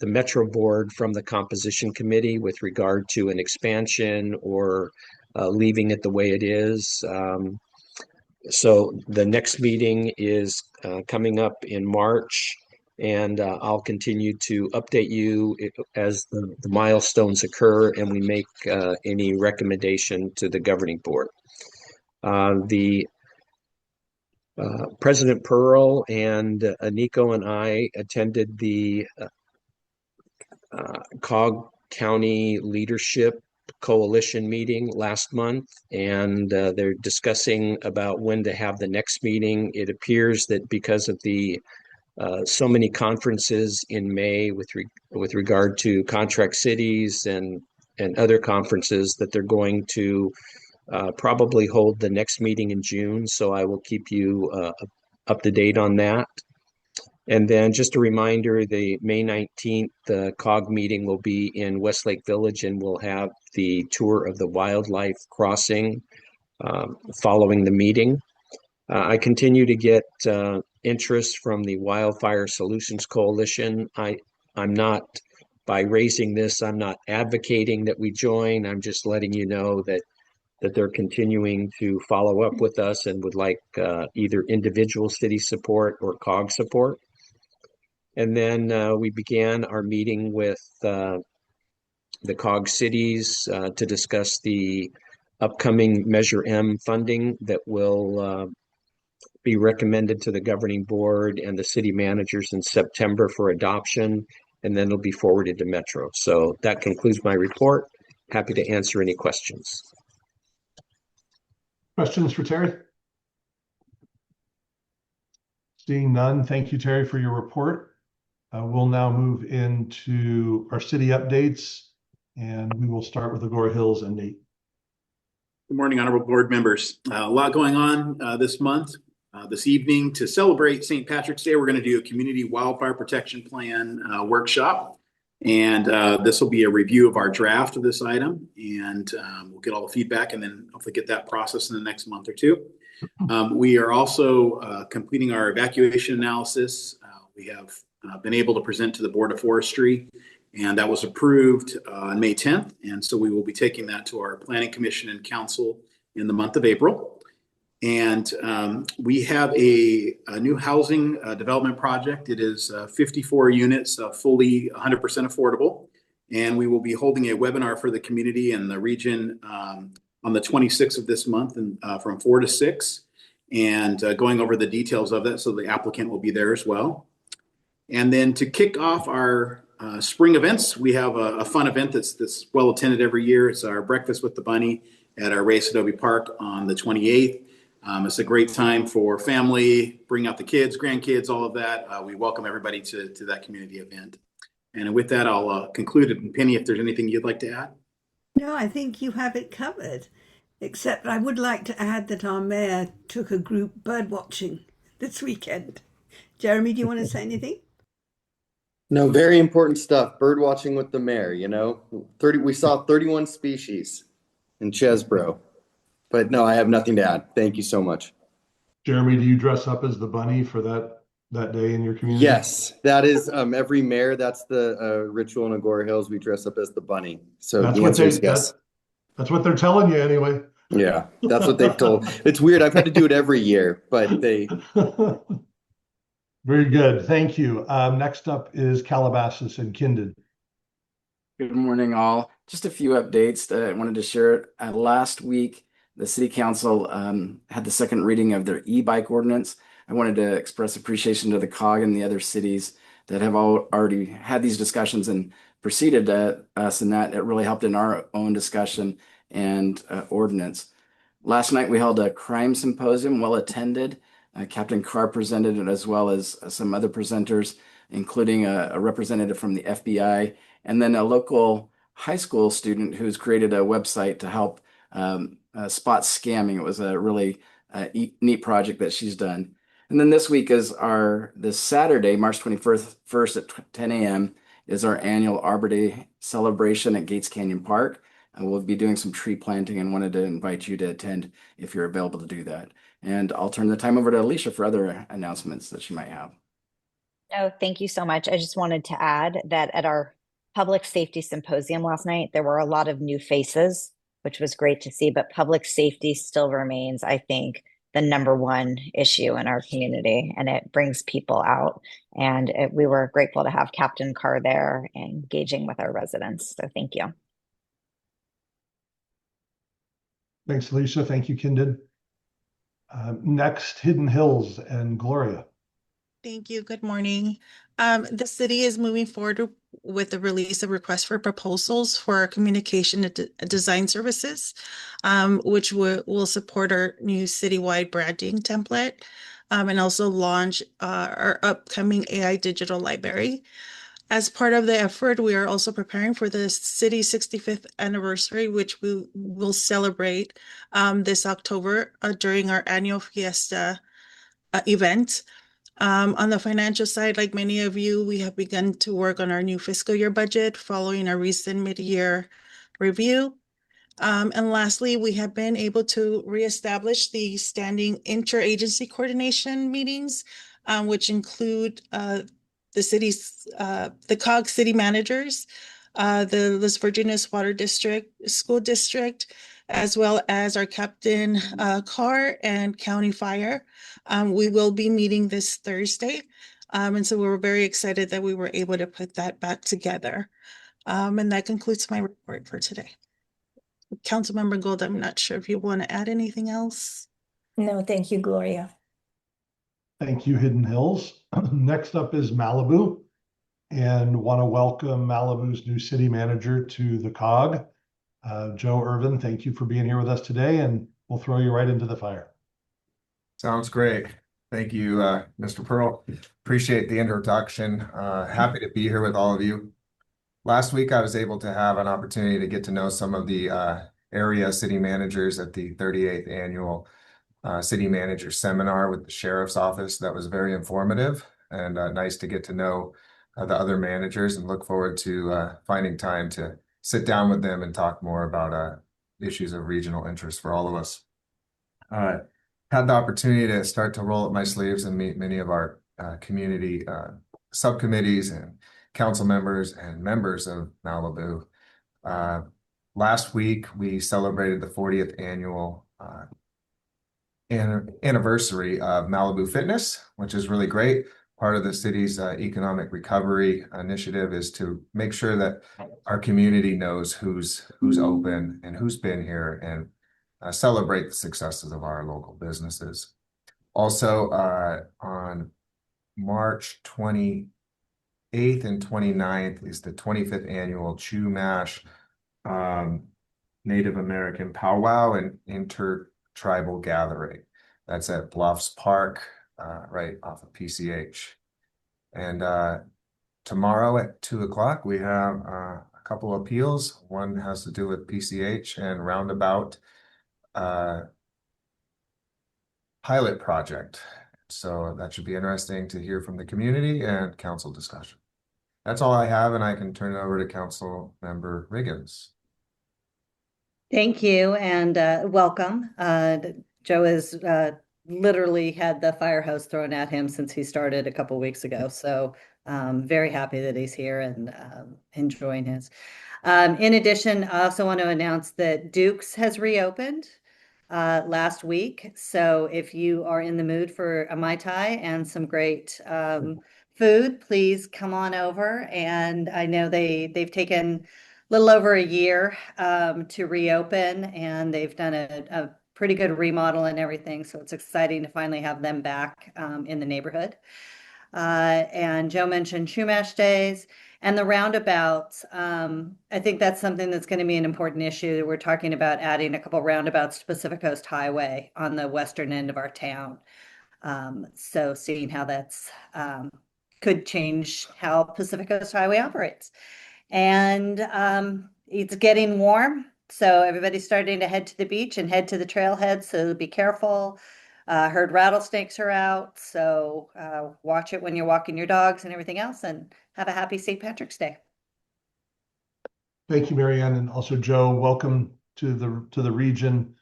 Metro Board from the Composition Committee with regard to an expansion or leaving it the way it is. So the next meeting is coming up in March, and I'll continue to update you as the milestones occur and we make any recommendation to the governing board. President Pearl and Aniko and I attended the COG County Leadership Coalition meeting last month, and they're discussing about when to have the next meeting. It appears that because of the so many conferences in May with regard to contract cities and other conferences, that they're going to probably hold the next meeting in June. So I will keep you up to date on that. And then just a reminder, the May 19th, the COG meeting will be in Westlake Village, and we'll have the tour of the wildlife crossing following the meeting. I continue to get interest from the Wildfire Solutions Coalition. I'm not, by raising this, I'm not advocating that we join. I'm just letting you know that they're continuing to follow up with us and would like either individual city support or COG support. And then we began our meeting with the COG cities to discuss the upcoming Measure M funding that will be recommended to the governing board and the city managers in September for adoption, and then it'll be forwarded to Metro. So that concludes my report. Happy to answer any questions. Questions for Terry? Seeing none, thank you, Terry, for your report. We'll now move into our city updates, and we will start with Agoura Hills and Nate. Good morning, honorable board members. A lot going on this month. This evening, to celebrate St. Patrick's Day, we're going to do a community wildfire protection plan workshop. And this will be a review of our draft of this item. And we'll get all the feedback and then hopefully get that processed in the next month or two. We are also completing our evacuation analysis. We have been able to present to the Board of Forestry, and that was approved on May 10th. And so we will be taking that to our Planning Commission and Council in the month of April. And we have a new housing development project. It is 54 units, fully 100% affordable. And we will be holding a webinar for the community and the region on the 26th of this month, and from 4 to 6, and going over the details of that. So the applicant will be there as well. And then to kick off our spring events, we have a fun event that's well attended every year. It's our Breakfast with the Bunny at our Reyes Adobe Park on the 28th. It's a great time for family, bring out the kids, grandkids, all of that. We welcome everybody to that community event. And with that, I'll conclude it. And Penny, if there's anything you'd like to add. No, I think you have it covered, except I would like to add that our mayor took a group bird watching this weekend. Jeremy, do you want to say anything? No, very important stuff. Bird watching with the mayor, you know. We saw 31 species in Chesbro. But no, I have nothing to add. Thank you so much. Jeremy, do you dress up as the bunny for that day in your community? Yes, that is every mayor. That's the ritual in Agoura Hills. We dress up as the bunny. So the answer is yes. That's what they're telling you anyway. Yeah, that's what they've told. It's weird. I've had to do it every year, but they. Very good. Thank you. Next up is Calabasas and Kindon. Good morning, all. Just a few updates that I wanted to share. Last week, the City Council had the second reading of their e-bike ordinance. I wanted to express appreciation to the COG and the other cities that have already had these discussions and preceded us, and that it really helped in our own discussion and ordinance. Last night, we held a crime symposium, well attended. Captain Carr presented it, as well as some other presenters, including a representative from the FBI, and then a local high school student who's created a website to help spot scamming. It was a really neat project that she's done. And then this week is this Saturday, March 21st at 10 a.m. is our annual Arbor Day celebration at Gates Canyon Park. And we'll be doing some tree planting and wanted to invite you to attend if you're available to do that. And I'll turn the time over to Alicia for other announcements that she might have. Oh, thank you so much. I just wanted to add that at our public safety symposium last night, there were a lot of new faces, which was great to see, but public safety still remains, I think, the number one issue in our community, and it brings people out. And we were grateful to have Captain Carr there engaging with our residents. So thank you. Thanks, Alicia. Thank you, Kindon. Next, Hidden Hills and Gloria. Thank you. Good morning. The city is moving forward with the release of requests for proposals for our communication and design services, which will support our new citywide branding template, and also launch our upcoming AI digital library. As part of the effort, we are also preparing for the city's 65th anniversary, which we will celebrate this October during our annual fiesta event. On the financial side, like many of you, we have begun to work on our new fiscal year budget following our recent mid-year review. And lastly, we have been able to reestablish the standing interagency coordination meetings, which include the COG city managers, the Las Virgenes Water District School District, as well as our Captain Carr and County Fire. We will be meeting this Thursday. And so we're very excited that we were able to put that back together. And that concludes my report for today. Councilmember Gold, I'm not sure if you want to add anything else. No, thank you, Gloria. Thank you, Hidden Hills. Next up is Malibu, and want to welcome Malibu's new city manager to the COG. Joe Irvin, thank you for being here with us today, and we'll throw you right into the fire. Sounds great. Thank you, Mr. Pearl. Appreciate the introduction. Happy to be here with all of you. Last week, I was able to have an opportunity to get to know some of the area city managers at the 38th annual city manager seminar with the sheriff's office. That was very informative and nice to get to know the other managers, and look forward to finding time to sit down with them and talk more about issues of regional interest for all of us. Had the opportunity to start to roll up my sleeves and meet many of our community subcommittees and council members and members of Malibu. Last week, we celebrated the 40th annual anniversary of Malibu Fitness, which is really great. Part of the city's economic recovery initiative is to make sure that our community knows who's open and who's been here, and celebrate the successes of our local businesses. Also, on March 28th and 29th is the 25th annual Chumash Native American powwow and intertribal gathering. That's at Bluffs Park, right off of PCH. And tomorrow at 2 o'clock, we have a couple appeals. One has to do with PCH and Roundabout pilot project. So that should be interesting to hear from the community and council discussion. That's all I have, and I can turn it over to Council Member Riggins. Thank you, and welcome. Joe has literally had the fire hose thrown at him since he started a couple weeks ago. So very happy that he's here and enjoying his. In addition, I also want to announce that Duke's has reopened last week. So if you are in the mood for a Mai Tai and some great food, please come on over. And I know they've taken a little over a year to reopen, and they've done a pretty good remodel and everything. So it's exciting to finally have them back in the neighborhood. And Joe mentioned Chumash days and the roundabouts. I think that's something that's going to be an important issue. We're talking about adding a couple roundabouts to Pacific Coast Highway on the western end of our town. So seeing how that's could change how Pacific Coast Highway operates. And it's getting warm, so everybody's starting to head to the beach and head to the trailhead, so be careful. Heard rattlesnakes are out, so watch it when you're walking your dogs and everything else, and have a happy St. Patrick's Day. Thank you, Marianne, and also Joe. Welcome to the region.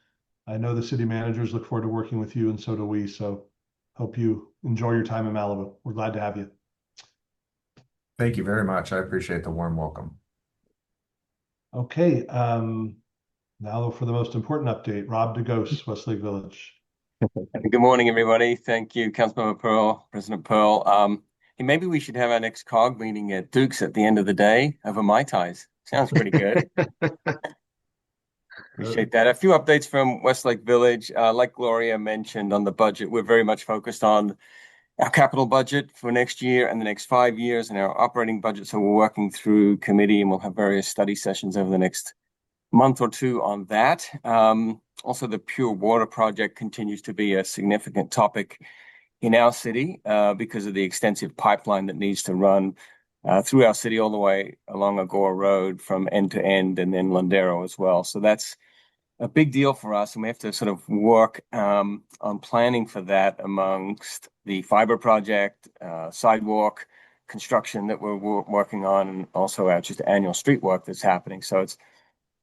I know the city managers look forward to working with you, and so do we. So hope you enjoy your time in Malibu. We're glad to have you. Thank you very much. I appreciate the warm welcome. Okay, now for the most important update, Rob DeGose, Westlake Village. Good morning, everybody. Thank you, Councilmember Pearl, President Pearl. Hey, maybe we should have our next COG meeting at Duke's at the end of the day over Mai Tais. Sounds pretty good. Appreciate that. A few updates from Westlake Village. Like Gloria mentioned on the budget, we're very much focused on our capital budget for next year and the next 5 years and our operating budget. So we're working through committee and we'll have various study sessions over the next month or two on that. Also, the Pure Water Project continues to be a significant topic in our city because of the extensive pipeline that needs to run through our city all the way along Agoura Road from end to end and then Londero as well. So that's a big deal for us, and we have to sort of work on planning for that amongst the fiber project, sidewalk construction that we're working on, and also our just annual street work that's happening. So it's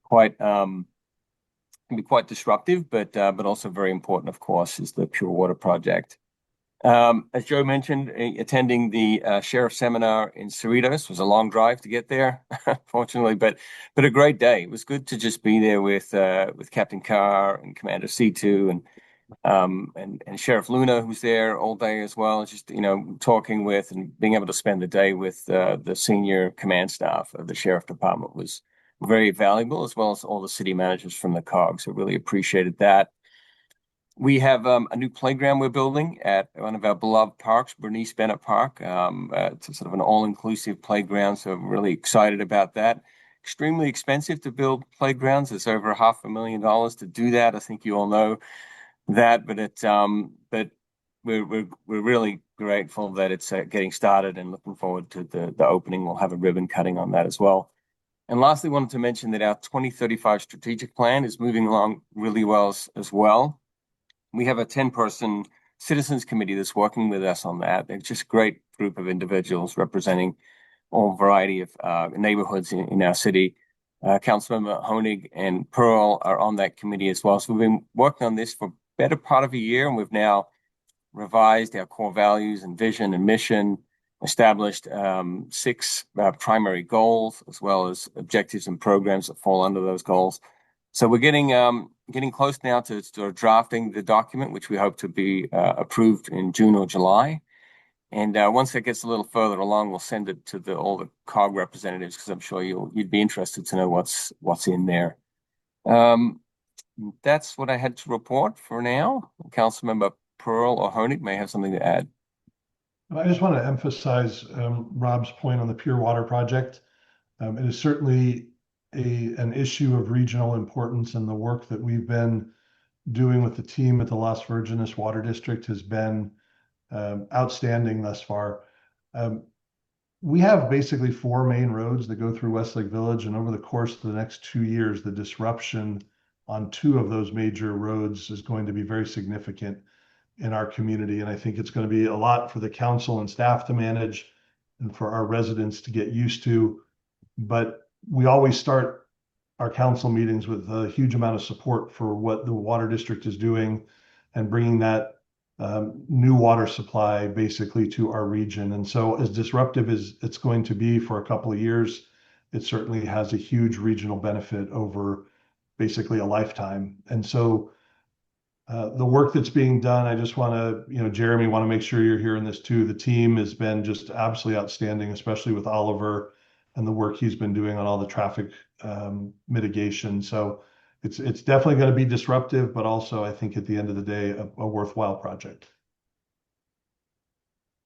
quite can be quite disruptive, but also very important, of course, is the Pure Water Project. As Joe mentioned, attending the sheriff seminar in Cerritos was a long drive to get there, fortunately, but a great day. It was good to just be there with Captain Carr and Commander C2 and Sheriff Luna, who's there all day as well. Just talking with and being able to spend the day with the senior command staff of the sheriff department was very valuable, as well as all the city managers from the COG. So really appreciated that. We have a new playground we're building at one of our beloved parks, Bernice Bennett Park. It's sort of an all-inclusive playground, so I'm really excited about that. Extremely expensive to build playgrounds. It's over $500,000 to do that. I think you all know that, but we're really grateful that it's getting started and looking forward to the opening. We'll have a ribbon cutting on that as well. And lastly, wanted to mention that our 2035 strategic plan is moving along really well as well. We have a 10-person citizens committee that's working with us on that. They're just a great group of individuals representing all variety of neighborhoods in our city. Councilmember Honig and Pearl are on that committee as well. So we've been working on this for a better part of a year, and we've now revised our core values and vision and mission, established 6 primary goals, as well as objectives and programs that fall under those goals. So we're getting close now to drafting the document, which we hope to be approved in June or July. And once it gets a little further along, we'll send it to all the COG representatives, because I'm sure you'd be interested to know what's in there. That's what I had to report for now. Councilmember Pearl or Honig may have something to add. I just want to emphasize Rob's point on the Pure Water Project. It is certainly an issue of regional importance, and the work that we've been doing with the team at the Las Virgenes Water District has been outstanding thus far. We have basically 4 main roads that go through Westlake Village, and over the course of the next 2 years, the disruption on 2 of those major roads is going to be very significant in our community. And I think it's going to be a lot for the council and staff to manage and for our residents to get used to. But we always start our council meetings with a huge amount of support for what the water district is doing and bringing that new water supply basically to our region. And so as disruptive as it's going to be for a couple of years, it certainly has a huge regional benefit over basically a lifetime. And so the work that's being done, I just want to, Jeremy, want to make sure you're hearing this too. The team has been just absolutely outstanding, especially with Oliver and the work he's been doing on all the traffic mitigation. So it's definitely going to be disruptive, but also I think at the end of the day, a worthwhile project.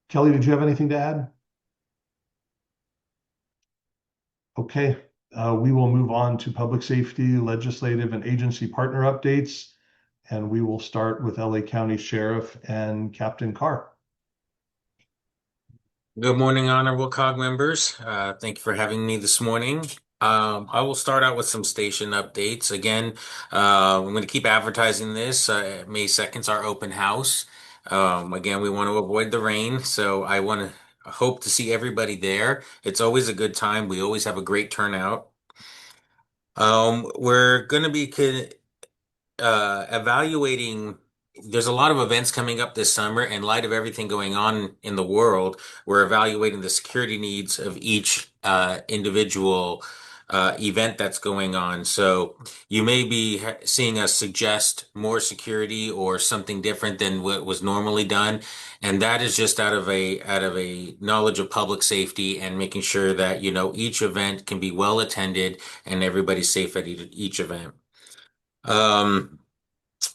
Kelly, did you have anything to add? Okay, we will move on to public safety, legislative, and agency partner updates. And we will start with LA County Sheriff and Captain Carr. Good morning, honorable COG members. Thank you for having me this morning. I will start out with some station updates. Again, I'm going to keep advertising this. May 2nd is our open house. Again, we want to avoid the rain, so I want to hope to see everybody there. It's always a good time. We always have a great turnout. We're going to be evaluating. There's a lot of events coming up this summer. In light of everything going on in the world, we're evaluating the security needs of each individual event that's going on. So you may be seeing us suggest more security or something different than what was normally done, and that is just out of a knowledge of public safety and making sure that each event can be well attended and everybody's safe at each event.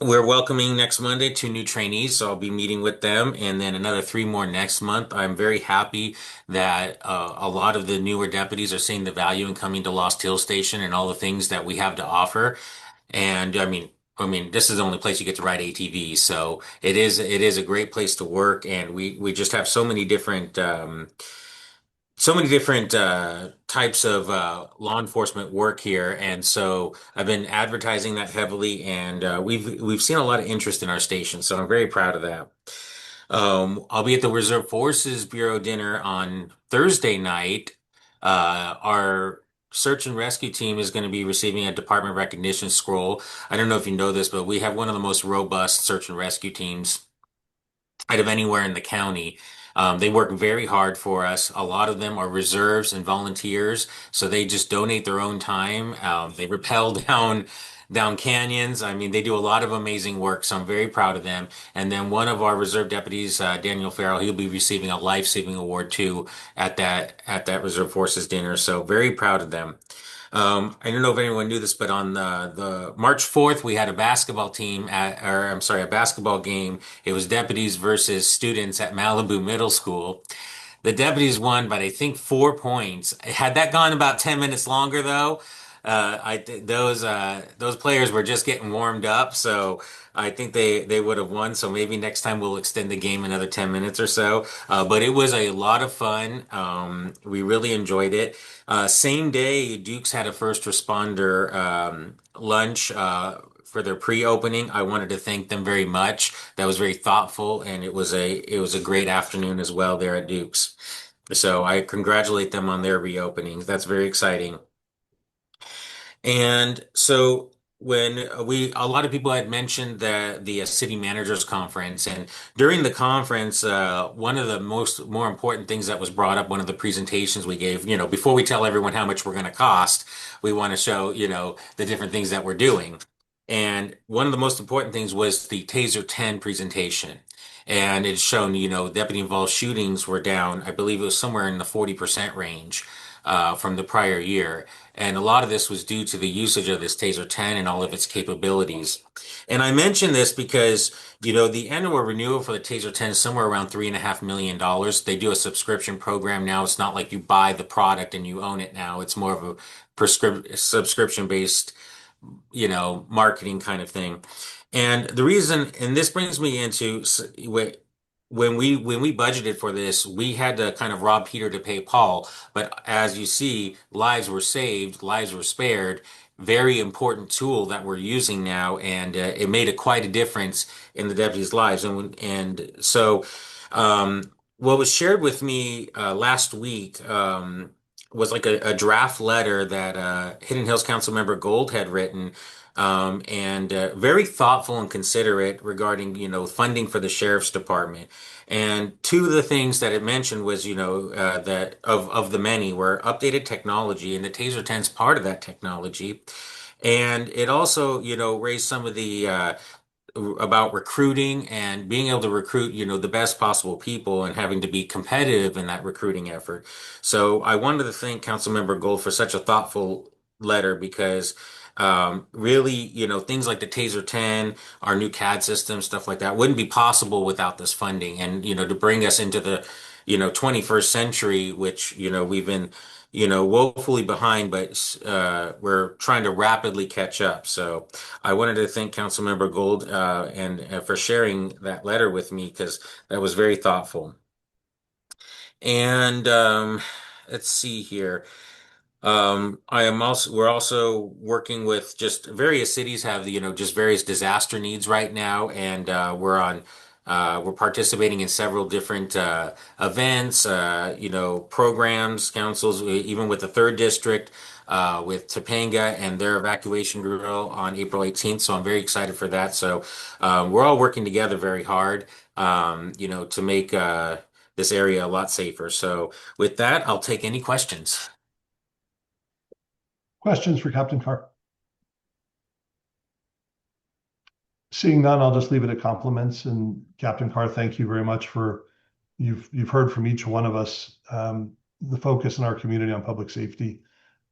We're welcoming next Monday 2 new trainees, so I'll be meeting with them, and then another 3 more next month. I'm very happy that a lot of the newer deputies are seeing the value in coming to Lost Hill Station and all the things that we have to offer. And I mean, this is the only place you get to ride ATVs, so it is a great place to work, and we just have so many different types of law enforcement work here, and so I've been advertising that heavily, and we've seen a lot of interest in our station, so I'm very proud of that. I'll be at the Reserve Forces Bureau dinner on Thursday night. Our search and rescue team is going to be receiving a department recognition scroll. I don't know if you know this, but we have one of the most robust search and rescue teams out of anywhere in the county. They work very hard for us. A lot of them are reserves and volunteers, so they just donate their own time. They rappel down canyons. I mean, they do a lot of amazing work, so I'm very proud of them. And then one of our reserve deputies, Daniel Farrell, he'll be receiving a life-saving award too at that Reserve Forces dinner. So very proud of them. I don't know if anyone knew this, but on the March 4th, we had a basketball a basketball game. It was deputies versus students at Malibu Middle School. The deputies won, but I think 4 points. Had that gone about 10 minutes longer, though, those players were just getting warmed up, so I think they would have won. So maybe next time we'll extend the game another 10 minutes or so. But it was a lot of fun. We really enjoyed it. Same day, Dukes had a first responder lunch for their pre-opening. I wanted to thank them very much. That was very thoughtful, and it was a great afternoon as well there at Dukes. So I congratulate them on their reopening. That's very exciting. And so when a lot of people had mentioned the city managers conference, and during the conference, one of the more important things that was brought up, one of the presentations we gave, before we tell everyone how much we're going to cost, we want to show, the different things that we're doing. And one of the most important things was the Taser 10 presentation. And it's shown, deputy involved shootings were down, I believe it was somewhere in the 40% range from the prior year. And a lot of this was due to the usage of this Taser 10 and all of its capabilities. And I mention this because, the annual renewal for the Taser 10 is somewhere around $3.5 million. They do a subscription program now. It's not like you buy the product and you own it now. It's more of a subscription-based, marketing kind of thing. And the reason, and this brings me into when we budgeted for this, we had to kind of rob Peter to pay Paul. But as you see, lives were saved, lives were spared. Very important tool that we're using now, and it made quite a difference in the deputies' lives. And so, what was shared with me last week was like a draft letter that Hidden Hills Council member Gold had written. And very thoughtful and considerate regarding, funding for the sheriff's department. And two of the things that it mentioned was, that of the many were updated technology, and the Taser 10 is part of that technology. And it also, raised some of the about recruiting and being able to recruit, the best possible people and having to be competitive in that recruiting effort. So I wanted to thank Councilmember Gold for such a thoughtful letter because really, things like the Taser 10, our new CAD system, stuff like that wouldn't be possible without this funding. And, to bring us into the, 21st century, which, we've been woefully behind, but we're trying to rapidly catch up. So I wanted to thank Councilmember Gold and for sharing that letter with me because that was very thoughtful. And let's see here. We're also working with just various cities have, just various disaster needs right now. And we're participating in several different events, programs, councils, even with the third district, with Topanga and their evacuation drill on April 18th. So I'm very excited for that. So we're all working together very hard, to make this area a lot safer. So with that, I'll take any questions. Questions for Captain Carr? Seeing none, I'll just leave it at compliments. And Captain Carr, thank you very much for you've heard from each one of us the focus in our community on public safety,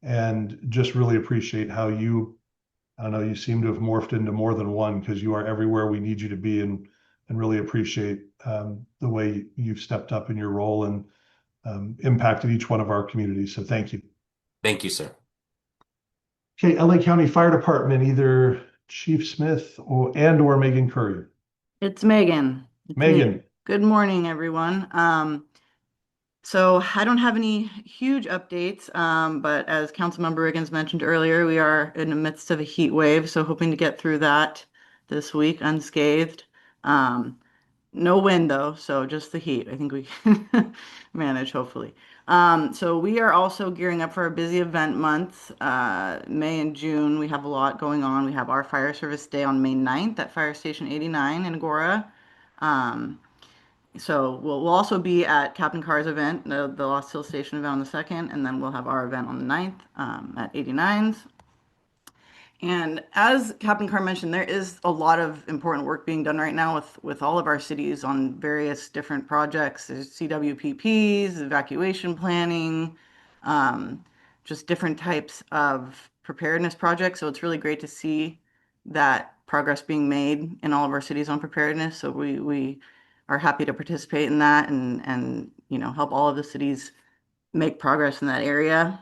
and just really appreciate how I don't know, you seem to have morphed into more than one because you are everywhere we need you to be, and really appreciate the way you've stepped up in your role and impacted each one of our communities. So thank you. Thank you, sir. Okay, LA County Fire Department, either Chief Smith or Megan Curry. It's Megan. Megan. Good morning, everyone. So I don't have any huge updates, but as Councilmember Riggins mentioned earlier, we are in the midst of a heat wave, so hoping to get through that this week unscathed. No wind though, so just the heat. I think we can manage, hopefully. So we are also gearing up for a busy event month. May and June, we have a lot going on. We have our Fire Service Day on May 9th at Fire Station 89 in Agoura. So we'll also be at Captain Carr's event, the Lost Hill Station event on the 2nd, and then we'll have our event on the 9th at 89's. And as Captain Carr mentioned, there is a lot of important work being done right now with all of our cities on various different projects. There's CWPPs, evacuation planning, just different types of preparedness projects. So it's really great to see that progress being made in all of our cities on preparedness. So we are happy to participate in that and help all of the cities make progress in that area.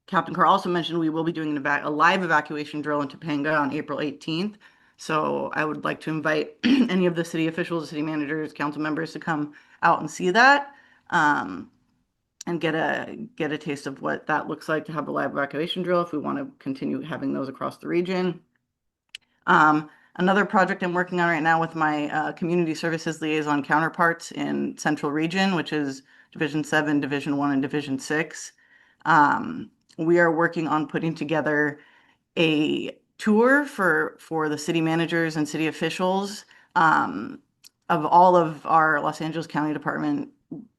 Captain Carr also mentioned we will be doing a live evacuation drill in Topanga on April 18th. So I would like to invite any of the city officials, city managers, council members to come out and see that and get a taste of what that looks like to have a live evacuation drill if we want to continue having those across the region. Another project I'm working on right now with my community services liaison counterparts in Central Region, which is Division 7, Division 1, and Division 6. We are working on putting together a tour for the city managers and city officials of all of our Los Angeles County Department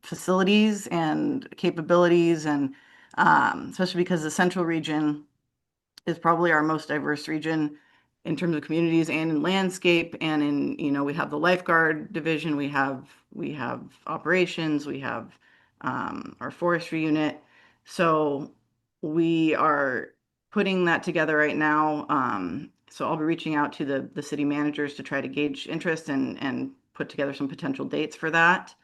facilities and capabilities, and especially because the Central Region is probably our most diverse region in terms of communities and in landscape, and in we have the lifeguard division, we have operations, we have our forestry unit. So we are putting that together right now. So I'll be reaching out to the city managers to try to gauge interest and put together some potential dates for that.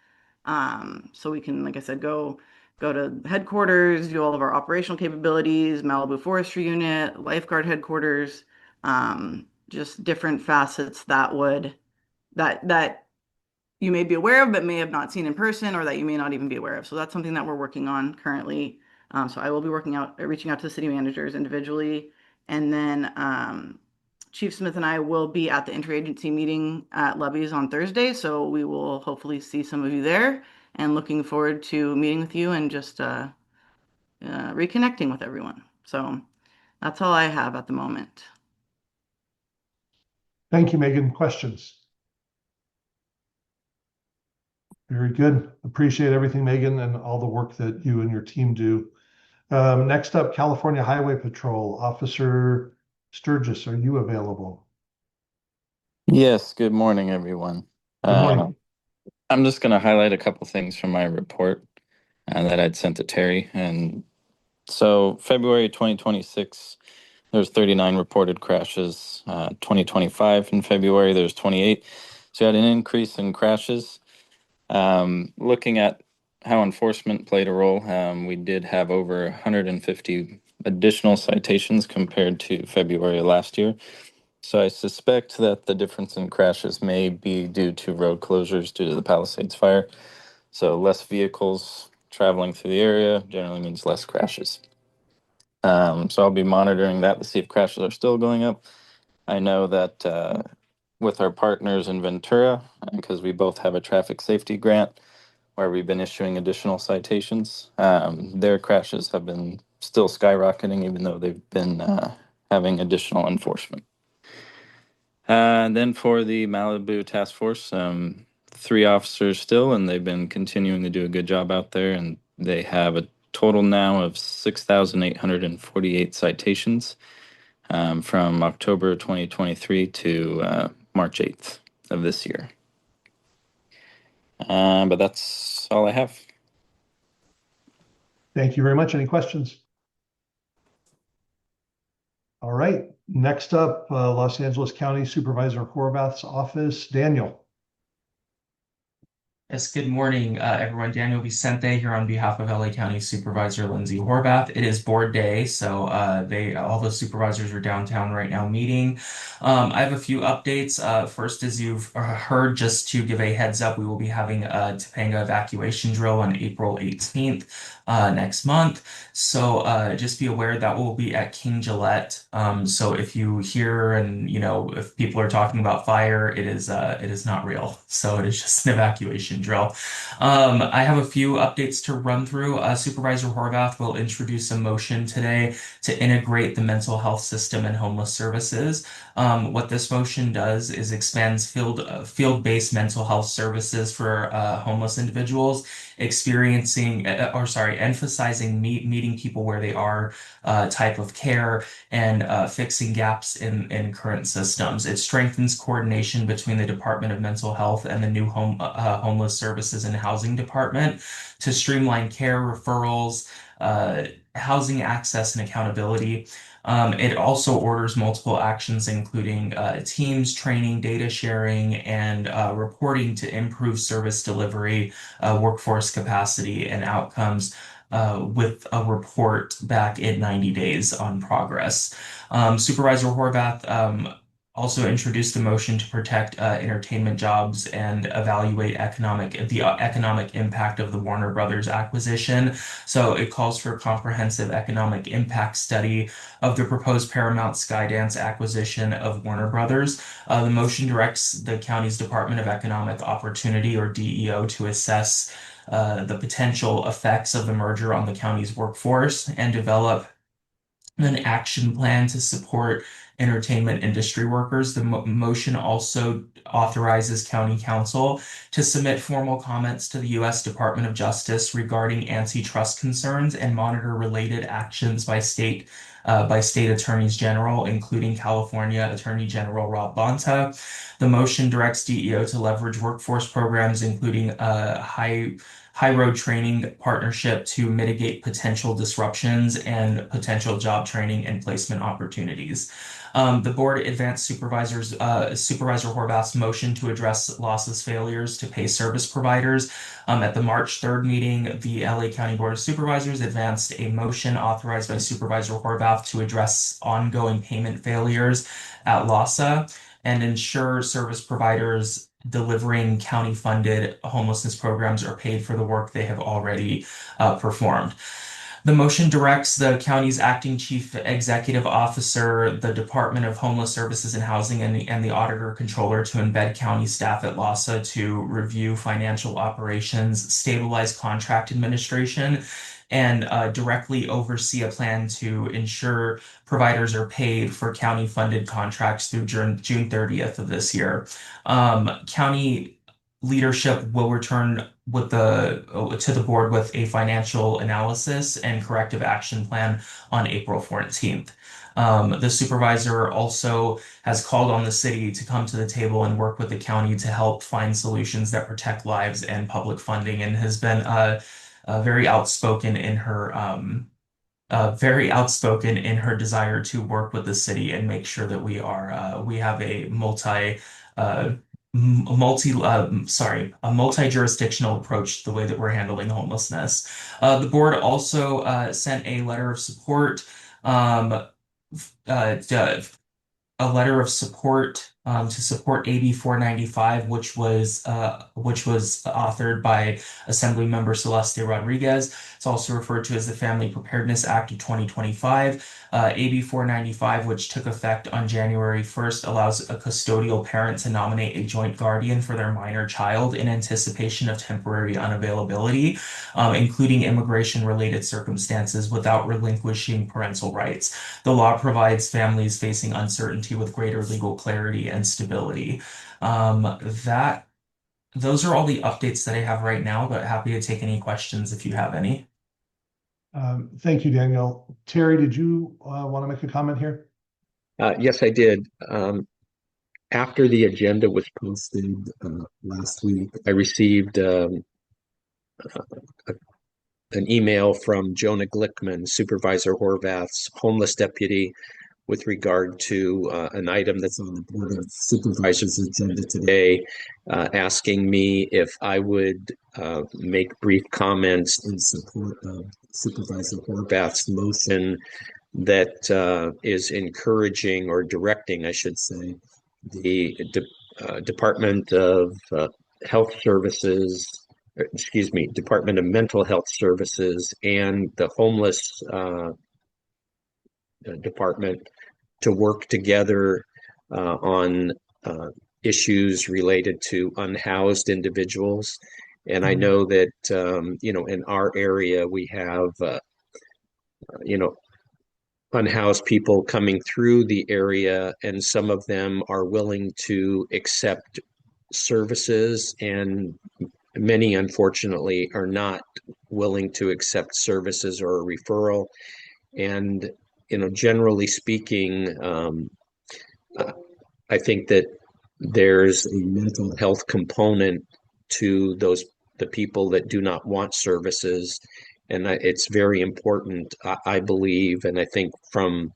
So we can, like I said, go to headquarters, do all of our operational capabilities, Malibu Forestry Unit, lifeguard headquarters, just different facets that you may be aware of but may have not seen in person, or that you may not even be aware of. So that's something that we're working on currently. So I will be reaching out to the city managers individually, and then Chief Smith and I will be at the interagency meeting at Levy's on Thursday. So we will hopefully see some of you there, and looking forward to meeting with you and just reconnecting with everyone. So that's all I have at the moment. Thank you, Megan. Questions? Very good. Appreciate everything, Megan, and all the work that you and your team do. Next up, California Highway Patrol. Officer Sturgis, are you available? Yes, good morning, everyone. Good morning. I'm just going to highlight a couple things from my report that I'd sent to Terry. And so February 2026, there's 39 reported crashes. 2025 in February, there's 28. So you had an increase in crashes. Looking at how enforcement played a role. We did have over 150 additional citations compared to February of last year. So I suspect that the difference in crashes may be due to road closures due to the Palisades fire. So less vehicles traveling through the area generally means less crashes. So I'll be monitoring that to see if crashes are still going up. I know that with our partners in Ventura, because we both have a traffic safety grant where we've been issuing additional citations, their crashes have been still skyrocketing, even though they've been having additional enforcement. And then for the Malibu task force, 3 officers still, and they've been continuing to do a good job out there. And they have a total now of 6,848 citations from October 2023 to March 8th of this year. But that's all I have. Thank you very much. Any questions? All right. Next up, Los Angeles County Supervisor Horvath's office. Daniel. Yes, good morning, everyone. Daniel Vicente here on behalf of LA County Supervisor Lindsay Horvath. It is board day, so all the supervisors are downtown right now meeting. I have a few updates. First, as you've heard, just to give a heads up, we will be having a Topanga evacuation drill on April 18th next month. So just be aware that will be at King Gillette. So if you hear and if people are talking about fire, it is not real. So it is just an evacuation drill. I have a few updates to run through. Supervisor Horvath will introduce a motion today to integrate the mental health system and homeless services. What this motion does is expands field-based mental health services for homeless individuals emphasizing meeting people where they are, type of care, and fixing gaps in current systems. It strengthens coordination between the Department of Mental Health and the new Homeless Services and Housing Department to streamline care, referrals, housing access, and accountability. It also orders multiple actions, including teams, training, data sharing, and reporting to improve service delivery, workforce capacity, and outcomes with a report back in 90 days on progress. Supervisor Horvath also introduced a motion to protect entertainment jobs and evaluate the economic impact of the Warner Brothers acquisition. So it calls for a comprehensive economic impact study of the proposed Paramount Skydance acquisition of Warner Brothers. The motion directs the county's Department of Economic Opportunity, or DEO, to assess the potential effects of the merger on the county's workforce and develop an action plan to support entertainment industry workers. The motion also authorizes County Council to submit formal comments to the U.S. Department of Justice regarding antitrust concerns and monitor related actions by state attorneys general, including California Attorney General Rob Bonta. The motion directs DEO to leverage workforce programs, including high road training partnership, to mitigate potential disruptions and potential job training and placement opportunities. The board advanced Supervisor Horvath's motion to address losses failures to pay service providers. At the March 3rd meeting, the LA County Board of Supervisors advanced a motion authorized by Supervisor Horvath to address ongoing payment failures at LASA and ensure service providers delivering county-funded homelessness programs are paid for the work they have already performed. The motion directs the county's acting chief executive officer, the Department of Homeless Services and Housing, and the auditor controller to embed county staff at LASA to review financial operations, stabilize contract administration, and directly oversee a plan to ensure providers are paid for county-funded contracts through June 30th of this year. County leadership will return to the board with a financial analysis and corrective action plan on April 14th. The supervisor also has called on the city to come to the table and work with the county to help find solutions that protect lives and public funding, and has been very outspoken in her desire to work with the city and make sure that we have a a multi-jurisdictional approach to the way that we're handling homelessness. The board also sent a letter of support um, a letter of support to support AB 495, which was authored by Assemblymember Celeste Rodriguez. It's also referred to as the Family Preparedness Act of 2025. AB 495, which took effect on January 1st, allows a custodial parent to nominate a joint guardian for their minor child in anticipation of temporary unavailability, including immigration-related circumstances, without relinquishing parental rights. The law provides families facing uncertainty with greater legal clarity and stability. Those are all the updates that I have right now, but happy to take any questions if you have any. Thank you, Daniel. Terry, did you want to make a comment here? Yes, I did. After the agenda was posted last week, I received an email from Jonah Glickman, Supervisor Horvath's homeless deputy, with regard to an item that's on the Board of Supervisors agenda today, asking me if I would make brief comments in support of Supervisor Horvath's motion that is encouraging or directing, I should say, the Department of Health Services, Department of Mental Health Services and the Homeless Department to work together on issues related to unhoused individuals. And I know that, in our area, we have, unhoused people coming through the area, and some of them are willing to accept services, and many, unfortunately, are not willing to accept services or a referral. And generally speaking, I think that there's a mental health component to the people that do not want services. And it's very important, I believe, and I think from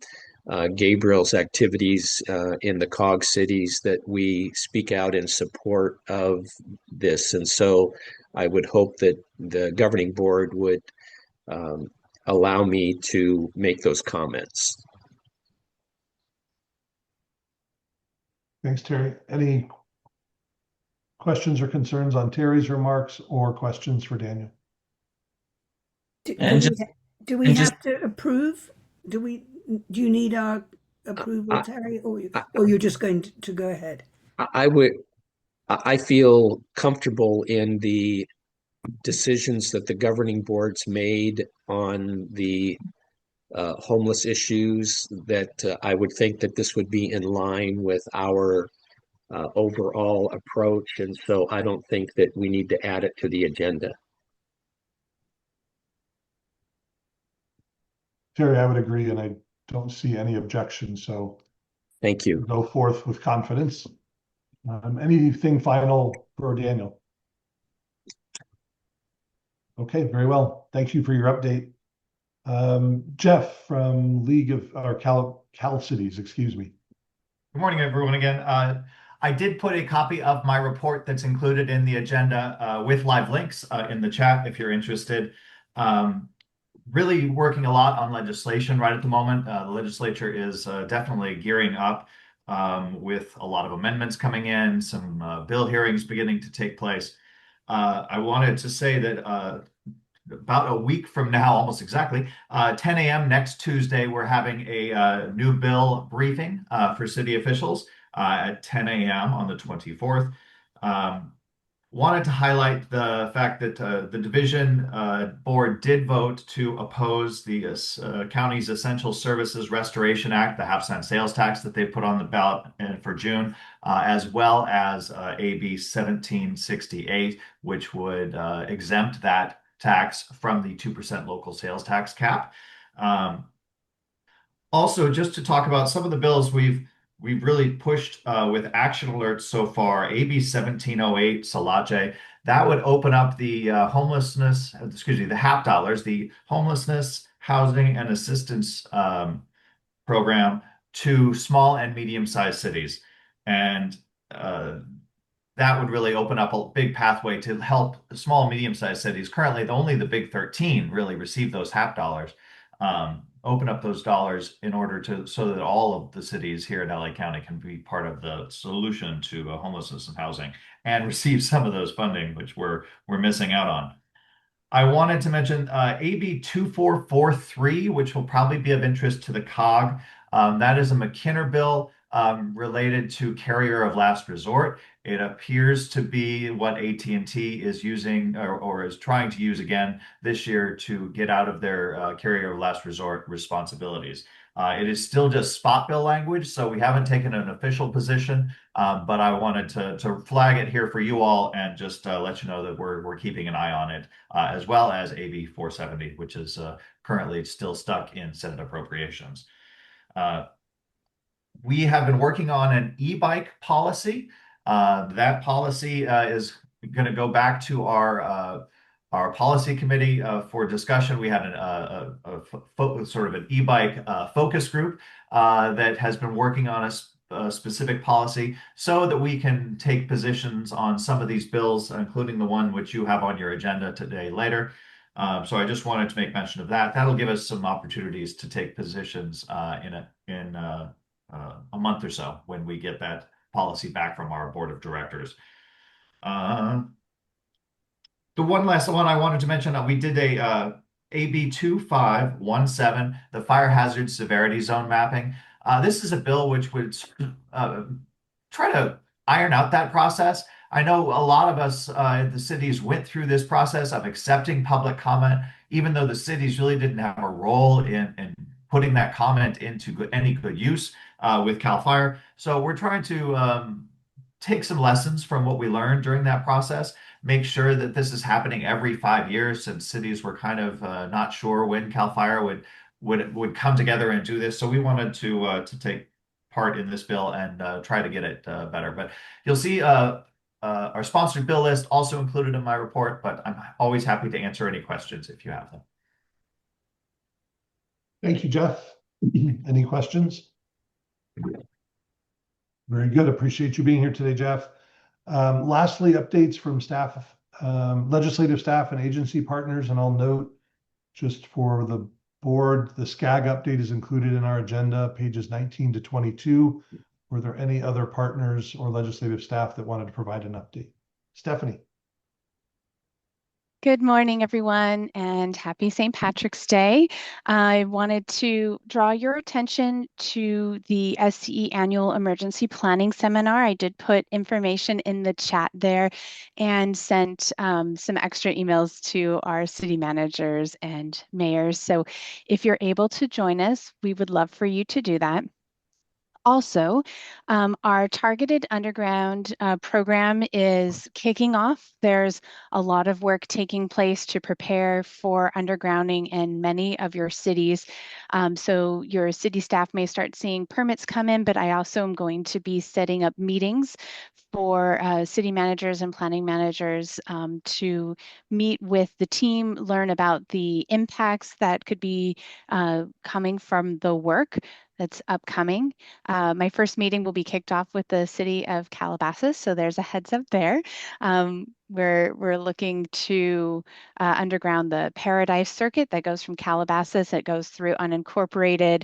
Gabriel's activities in the COG cities, that we speak out in support of this. And so I would hope that the governing board would allow me to make those comments. Thanks, Terry. Any questions or concerns on Terry's remarks or questions for Daniel? Do we have to approve? Do you need our approval, Terry, or you're just going to go ahead? I feel comfortable in the decisions that the governing board's made on the homeless issues, that I would think that this would be in line with our overall approach. And so I don't think that we need to add it to the agenda. Terry, I would agree, and I don't see any objection. So thank you. Go forth with confidence. Anything final for Daniel? Okay, very well. Thank you for your update. Jeff from Cal Cities, excuse me. Good morning, everyone, again. I did put a copy of my report that's included in the agenda with live links in the chat if you're interested. Really working a lot on legislation right at the moment. The legislature is definitely gearing up with a lot of amendments coming in, some bill hearings beginning to take place. I wanted to say that about a week from now, almost exactly, 10 a.m. next Tuesday, we're having a new bill briefing for city officials at 10 a.m. on the 24th. Wanted to highlight the fact that the division board did vote to oppose the county's Essential Services Restoration Act, the half-cent sales tax that they put on the ballot for June, as well as AB 1768, which would exempt that tax from the 2% local sales tax cap. Also, just to talk about some of the bills we've really pushed with action alerts so far. AB 1708, Salache, that would open up the the HAP dollars, the Homelessness, Housing, and Assistance program to small and medium-sized cities. And that would really open up a big pathway to help small, medium-sized cities. Currently, only the big 13 really receive those HAP dollars. Open up those dollars in order to so that all of the cities here in LA County can be part of the solution to homelessness and housing and receive some of those funding, which we're missing out on. I wanted to mention AB 2443, which will probably be of interest to the COG. That is a McKinnon bill related to carrier of last resort. It appears to be what AT&T is using or is trying to use again this year to get out of their carrier of last resort responsibilities. It is still just spot bill language, so we haven't taken an official position, but I wanted to flag it here for you all and just let you know that we're keeping an eye on it, as well as AB 470, which is currently still stuck in Senate appropriations. We have been working on an e-bike policy. That policy is going to go back to our policy committee for discussion. We had sort of an e-bike focus group that has been working on a specific policy so that we can take positions on some of these bills, including the one which you have on your agenda today later. So I just wanted to make mention of that. That'll give us some opportunities to take positions in a month or so when we get that policy back from our board of directors. The one last one I wanted to mention, we did a AB 2517, the fire hazard severity zone mapping. This is a bill which would try to iron out that process. I know a lot of us, the cities went through this process of accepting public comment, even though the cities really didn't have a role in putting that comment into any good use with CAL FIRE. So we're trying to take some lessons from what we learned during that process, make sure that this is happening every 5 years, since cities were kind of not sure when CAL FIRE would come together and do this. So we wanted to take part in this bill and try to get it better. But you'll see our sponsored bill list also included in my report, but I'm always happy to answer any questions if you have them. Thank you, Jeff. Any questions? Very good. Appreciate you being here today, Jeff. Lastly, updates from staff, legislative staff and agency partners, and I'll note just for the board, the SCAG update is included in our agenda, pages 19 to 22. Were there any other partners or legislative staff that wanted to provide an update? Stephanie. Good morning, everyone, and happy St. Patrick's Day. I wanted to draw your attention to the SCE Annual Emergency Planning Seminar. I did put information in the chat there and sent some extra emails to our city managers and mayors. So if you're able to join us, we would love for you to do that. Also, our targeted underground program is kicking off. There's a lot of work taking place to prepare for undergrounding in many of your cities. So your city staff may start seeing permits come in, but I also am going to be setting up meetings for city managers and planning managers to meet with the team, learn about the impacts that could be coming from the work that's upcoming. My first meeting will be kicked off with the city of Calabasas, so there's a heads up there. We're looking to underground the Paradise Circuit that goes from Calabasas. It goes through unincorporated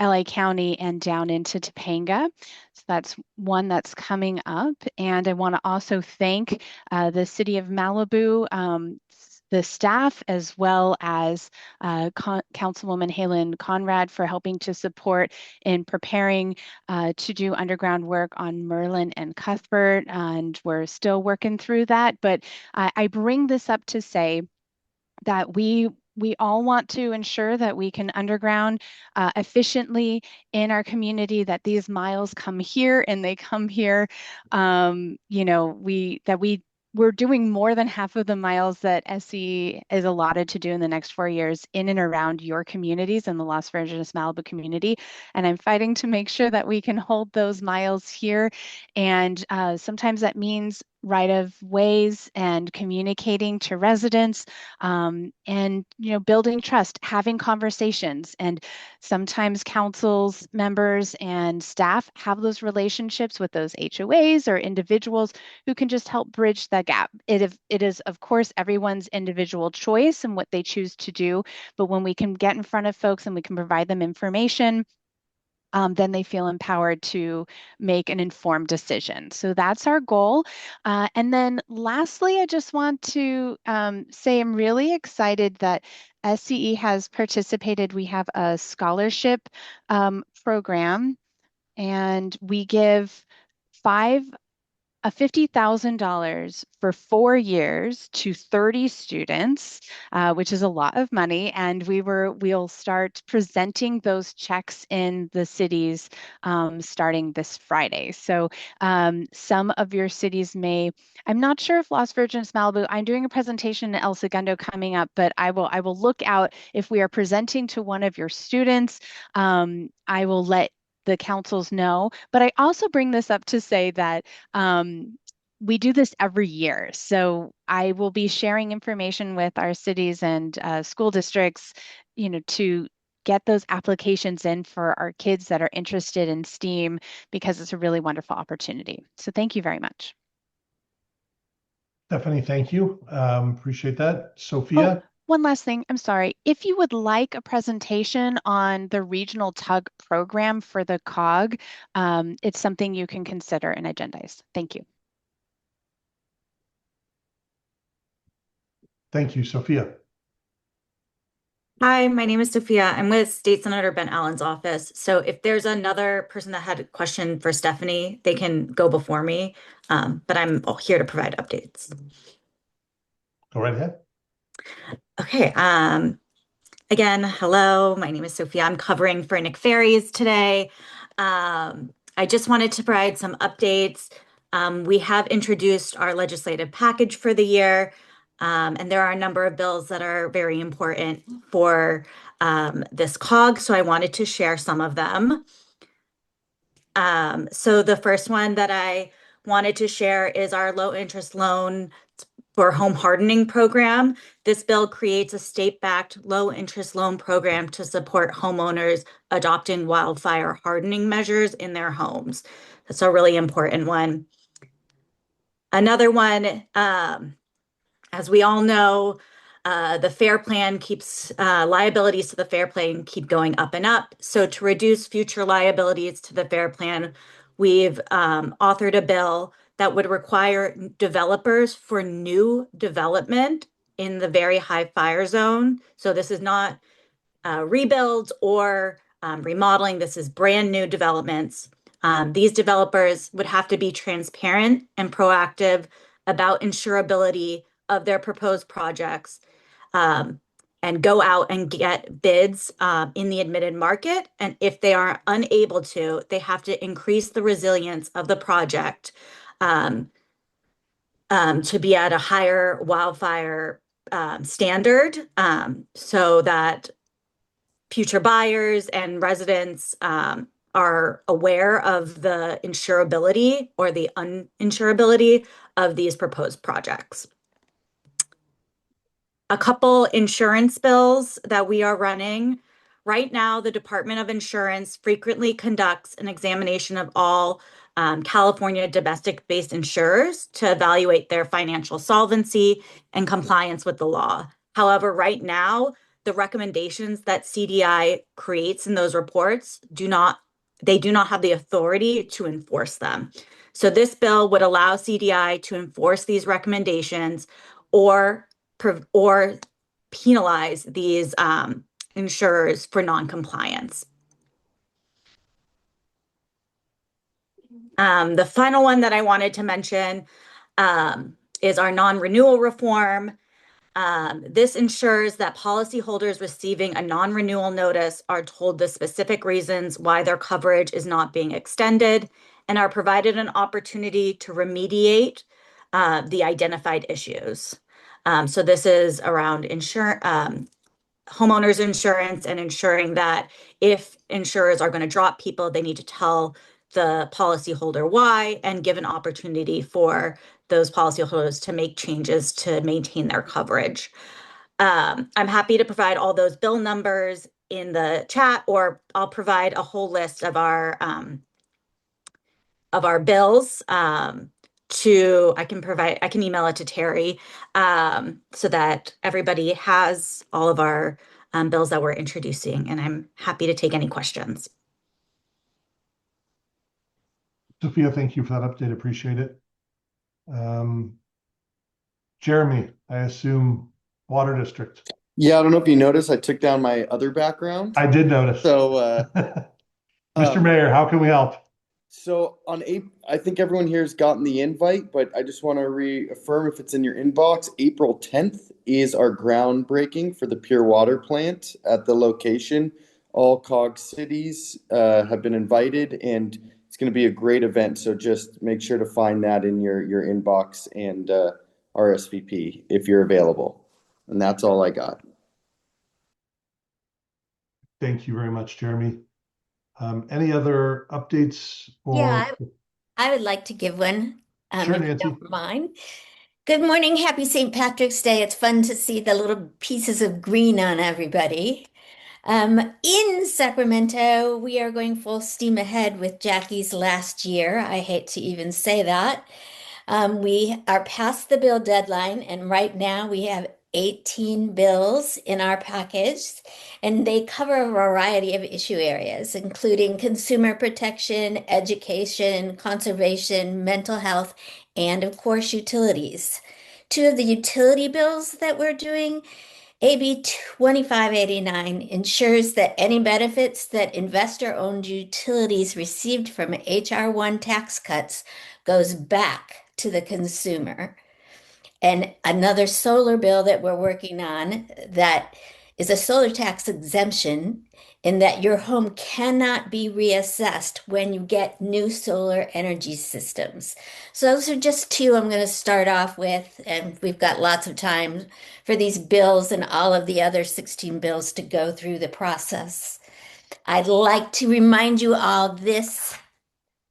LA County and down into Topanga. So that's one that's coming up. And I want to also thank the city of Malibu, the staff, as well as Councilwoman Halen Conrad for helping to support in preparing to do underground work on Merlin and Cuthbert. And we're still working through that. But I bring this up to say that we all want to ensure that we can underground efficiently in our community, that these miles come here and they come here. We're doing more than half of the miles that SE is allotted to do in the next 4 years in and around your communities in the Las Virgenes-Malibu community. And I'm fighting to make sure that we can hold those miles here. And sometimes that means right of ways and communicating to residents, and building trust, having conversations. And sometimes councils members and staff have those relationships with those HOAs or individuals who can just help bridge that gap. It is, of course, everyone's individual choice and what they choose to do. But when we can get in front of folks and we can provide them information, then they feel empowered to make an informed decision. So that's our goal. And then lastly, I just want to say I'm really excited that SCE has participated. We have a scholarship program, and we give $50,000 for 4 years to 30 students, which is a lot of money. And we'll start presenting those checks in the cities starting this Friday. So some of your cities I'm not sure if Las Virgenes-Malibu, I'm doing a presentation in El Segundo coming up, but I will look out if we are presenting to one of your students. I will let the councils know. But I also bring this up to say that we do this every year. So I will be sharing information with our cities and school districts, to get those applications in for our kids that are interested in STEAM, because it's a really wonderful opportunity. So thank you very much. Stephanie, thank you. Appreciate that. Sophia? One last thing, I'm sorry. If you would like a presentation on the regional TUG program for the COG, it's something you can consider and agendize. Thank you. Thank you, Sophia. Hi, my name is Sophia. I'm with State Senator Ben Allen's office. So if there's another person that had a question for Stephanie, they can go before me. But I'm here to provide updates. Go right ahead. Okay. Again, hello, my name is Sophia. I'm covering for Nick Ferries today. I just wanted to provide some updates. We have introduced our legislative package for the year, and there are a number of bills that are very important for this COG, so I wanted to share some of them. So the first one that I wanted to share is our low interest loan for home hardening program. This bill creates a state-backed low-interest loan program to support homeowners adopting wildfire hardening measures in their homes. That's a really important one. Another one, as we all know, the FAIR Plan keeps liabilities to the FAIR Plan keep going up and up. So to reduce future liabilities to the FAIR Plan, we've authored a bill that would require developers for new development in the very high fire zone. So this is not rebuilds or remodeling. This is brand new developments. These developers would have to be transparent and proactive about insurability of their proposed projects, and go out and get bids in the admitted market. And if they are unable to, they have to increase the resilience of the project to be at a higher wildfire standard, so that future buyers and residents are aware of the insurability or the uninsurability of these proposed projects. A couple insurance bills that we are running. Right now, the Department of Insurance frequently conducts an examination of all California domestic-based insurers to evaluate their financial solvency and compliance with the law. However, right now, the recommendations that CDI creates in those reports do not have the authority to enforce them. So this bill would allow CDI to enforce these recommendations or penalize these insurers for non-compliance. The final one that I wanted to mention is our non-renewal reform. This ensures that policyholders receiving a non-renewal notice are told the specific reasons why their coverage is not being extended and are provided an opportunity to remediate the identified issues. So this is around homeowners insurance and ensuring that if insurers are going to drop people, they need to tell the policyholder why and give an opportunity for those policyholders to make changes to maintain their coverage. I'm happy to provide all those bill numbers in the chat, or I'll provide a whole list of our bills I can email it to Terry so that everybody has all of our bills that we're introducing, and I'm happy to take any questions. Sophia, thank you for that update. Appreciate it. Jeremy, I assume Water District. Yeah, I don't know if you noticed, I took down my other background. I did notice. So, Mr. Mayor, how can we help? So I think everyone here has gotten the invite, but I just want to reaffirm if it's in your inbox, April 10th is our groundbreaking for the pure water plant at the location. All COG cities have been invited, and it's going to be a great event. So just make sure to find that in your inbox and RSVP if you're available. And that's all I got. Thank you very much, Jeremy. Any other updates? Yeah, I would like to give one, Sure, if you Nancy. don't mind. Good morning. Happy St. Patrick's Day. It's fun to see the little pieces of green on everybody. In Sacramento, we are going full steam ahead with Jackie's last year. I hate to even say that. We are past the bill deadline, and right now we have 18 bills in our package, and they cover a variety of issue areas, including consumer protection, education, conservation, mental health, and of course, utilities. Two of the utility bills that we're doing, AB 2589 ensures that any benefits that investor-owned utilities received from HR1 tax cuts goes back to the consumer. And another solar bill that we're working on that is a solar tax exemption in that your home cannot be reassessed when you get new solar energy systems. So those are just two I'm going to start off with, and we've got lots of time for these bills and all of the other 16 bills to go through the process. I'd like to remind you all this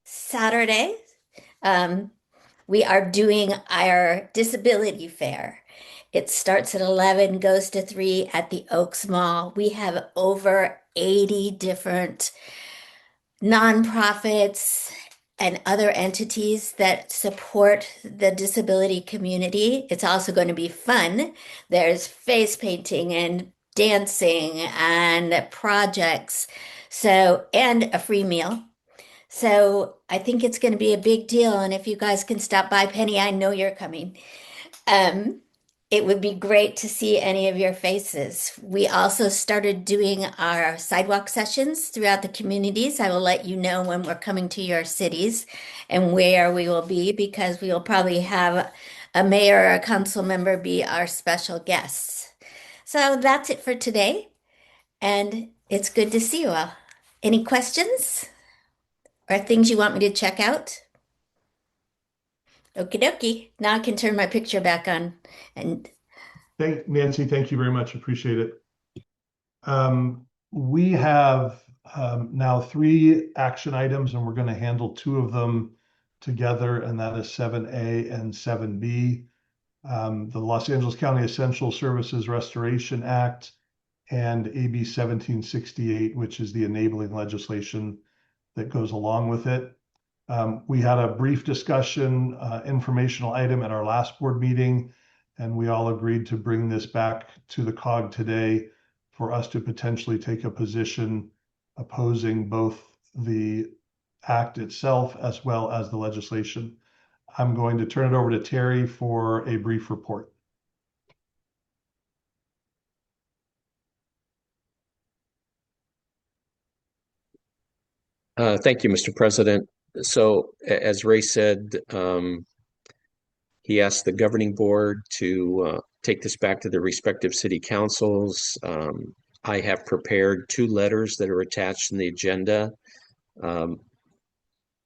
Saturday, we are doing our disability fair. It starts at 11, goes to 3 at the Oaks Mall. We have over 80 different nonprofits and other entities that support the disability community. It's also going to be fun. There's face painting and dancing and projects, and a free meal. So I think it's going to be a big deal. And if you guys can stop by, Penny, I know you're coming. It would be great to see any of your faces. We also started doing our sidewalk sessions throughout the communities. I will let you know when we're coming to your cities and where we will be, because we will probably have a mayor or a council member be our special guests. So that's it for today. And it's good to see you all. Any questions? Or things you want me to check out? Okie dokie. Now I can turn my picture back on. And Nancy, thank you very much. Appreciate it. We have now 3 action items, and we're going to handle 2 of them together, and that is 7A and 7B. The Los Angeles County Essential Services Restoration Act and AB 1768, which is the enabling legislation that goes along with it. We had a brief discussion, informational item at our last board meeting, and we all agreed to bring this back to the COG today for us to potentially take a position opposing both the act itself as well as the legislation. I'm going to turn it over to Terry for a brief report. Thank you, Mr. President. So as Ray said, he asked the governing board to take this back to the respective city councils. I have prepared 2 letters that are attached in the agenda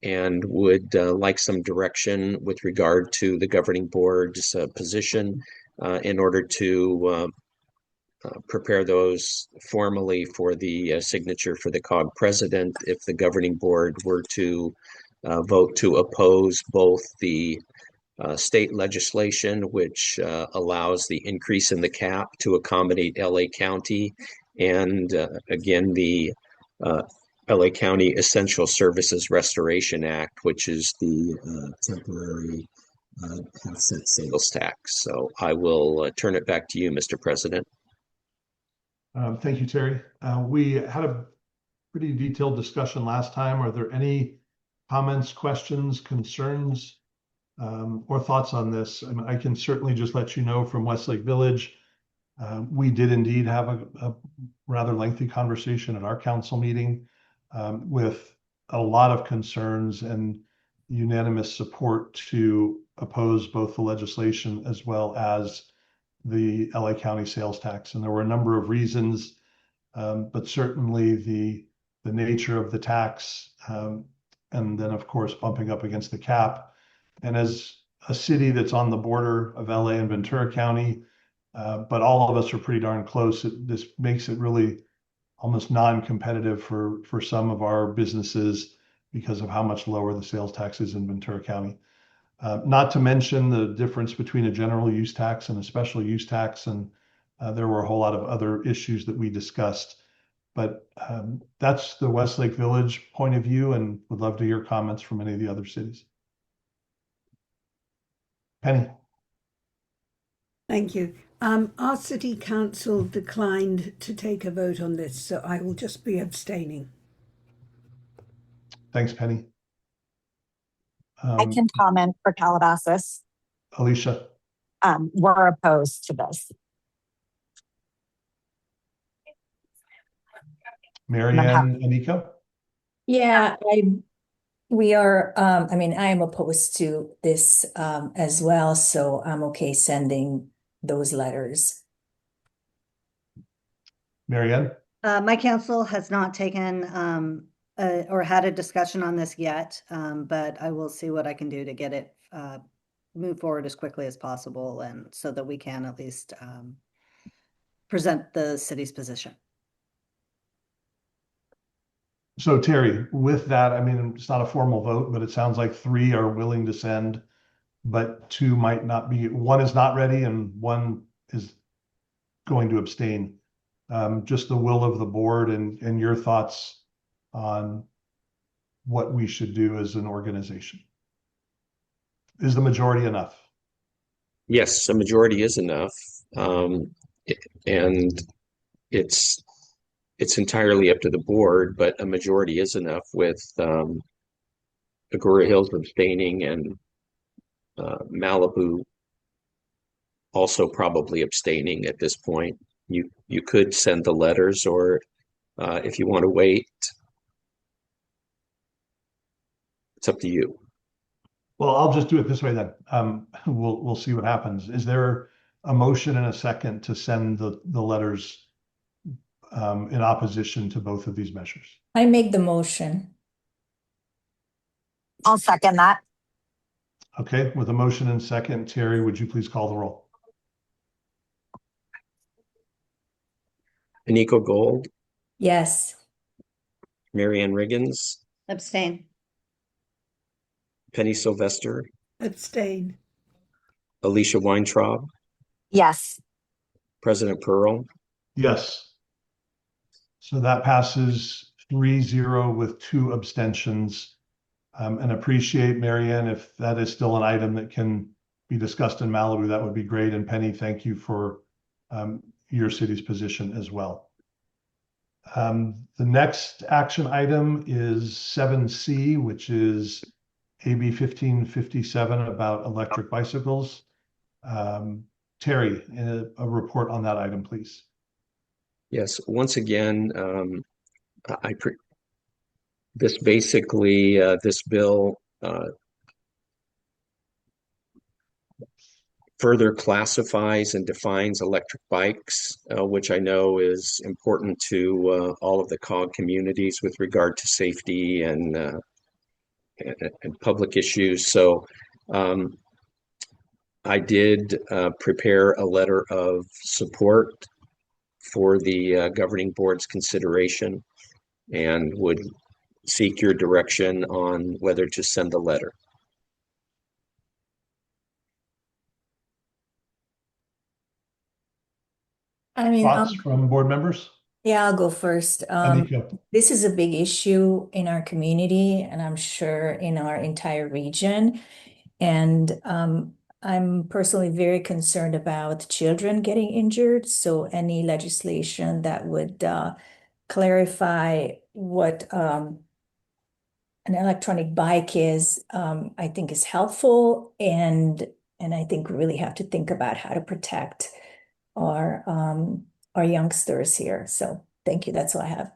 and would like some direction with regard to the governing board's position in order to prepare those formally for the signature for the COG president if the governing board were to vote to oppose both the state legislation, which allows the increase in the cap to accommodate LA County, and again, the LA County Essential Services Restoration Act, which is the temporary half-cent sales tax. So I will turn it back to you, Mr. President. Thank you, Terry. We had a pretty detailed discussion last time. Are there any comments, questions, concerns, or thoughts on this? I mean, I can certainly just let you know from Westlake Village, we did indeed have a rather lengthy conversation at our council meeting with a lot of concerns and unanimous support to oppose both the legislation as well as the LA County sales tax. And there were a number of reasons, but certainly the nature of the tax, and then of course bumping up against the cap. And as a city that's on the border of LA and Ventura County, but all of us are pretty darn close, this makes it really almost non-competitive for some of our businesses because of how much lower the sales tax is in Ventura County. Not to mention the difference between a general use tax and a special use tax. And there were a whole lot of other issues that we discussed. But that's the Westlake Village point of view, and would love to hear comments from any of the other cities. Penny. Thank you. Our city council declined to take a vote on this, so I will just be abstaining. Thanks, Penny. I can comment for Calabasas. Alicia. We're opposed to this. Marianne and Nico? Yeah, we are, I mean, I am opposed to this as well, so I'm okay sending those letters. Marianne? My council has not taken or had a discussion on this yet, but I will see what I can do to get it move forward as quickly as possible, and so that we can at least present the city's position. So Terry, with that, I mean, it's not a formal vote, but it sounds like 3 are willing to send, but 2 might not be. 1 is not ready and 1 is going to abstain. Just the will of the board and your thoughts on what we should do as an organization. Is the majority enough? Yes, a majority is enough. And it's entirely up to the board, but a majority is enough with Agoura Hills abstaining and Malibu also probably abstaining at this point. You could send the letters, or if you want to wait, it's up to you. Well, I'll just do it this way then. We'll see what happens. Is there a motion and a second to send the letters in opposition to both of these measures? I make the motion. I'll second that. Okay, with a motion and second, Terry, would you please call the roll? Nico Gold, Yes. Marianne Riggins, Abstain. Penny Sylvester, Abstain. Alicia Weintraub, Yes. President Pearl. Yes. So that passes 3-0 with 2 abstentions. And appreciate, Marianne, if that is still an item that can be discussed in Malibu, that would be great. And Penny, thank you for your city's position as well. The next action item is 7C, which is AB 1557 about electric bicycles. Terry, a report on that item, please. Yes, once again, this basically, this bill further classifies and defines electric bikes, which I know is important to all of the COG communities with regard to safety and public issues. So I did prepare a letter of support for the governing board's consideration and would seek your direction on whether to send a letter. I mean, Thoughts from board members? yeah, I'll go first. Anika. This is a big issue in our community, and I'm sure in our entire region. And I'm personally very concerned about children getting injured. So any legislation that would clarify what an electronic bike is, I think is helpful. And I think we really have to think about how to protect our youngsters here. So thank you. That's all I have.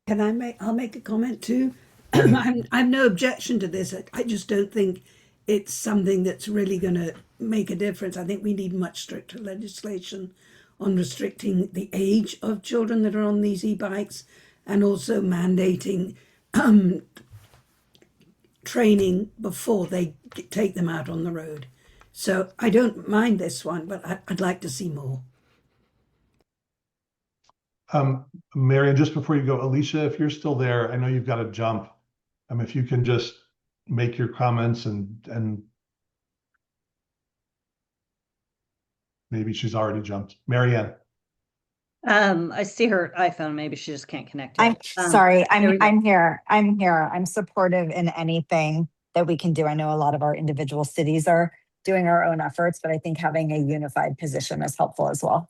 I'll make a comment too. I've no objection to this. I just don't think it's something that's really going to make a difference. I think we need much stricter legislation on restricting the age of children that are on these e-bikes and also mandating training before they take them out on the road. So I don't mind this one, but I'd like to see more. Marian, just before you go, Alicia, if you're still there, I know you've got to jump. If you can just make your comments and maybe she's already jumped. Marianne. I see her iPhone. Maybe she just can't connect I'm yet. sorry. there we go. I'm here. I'm here. I'm supportive in anything that we can do. I know a lot of our individual cities are doing our own efforts, but I think having a unified position is helpful as well.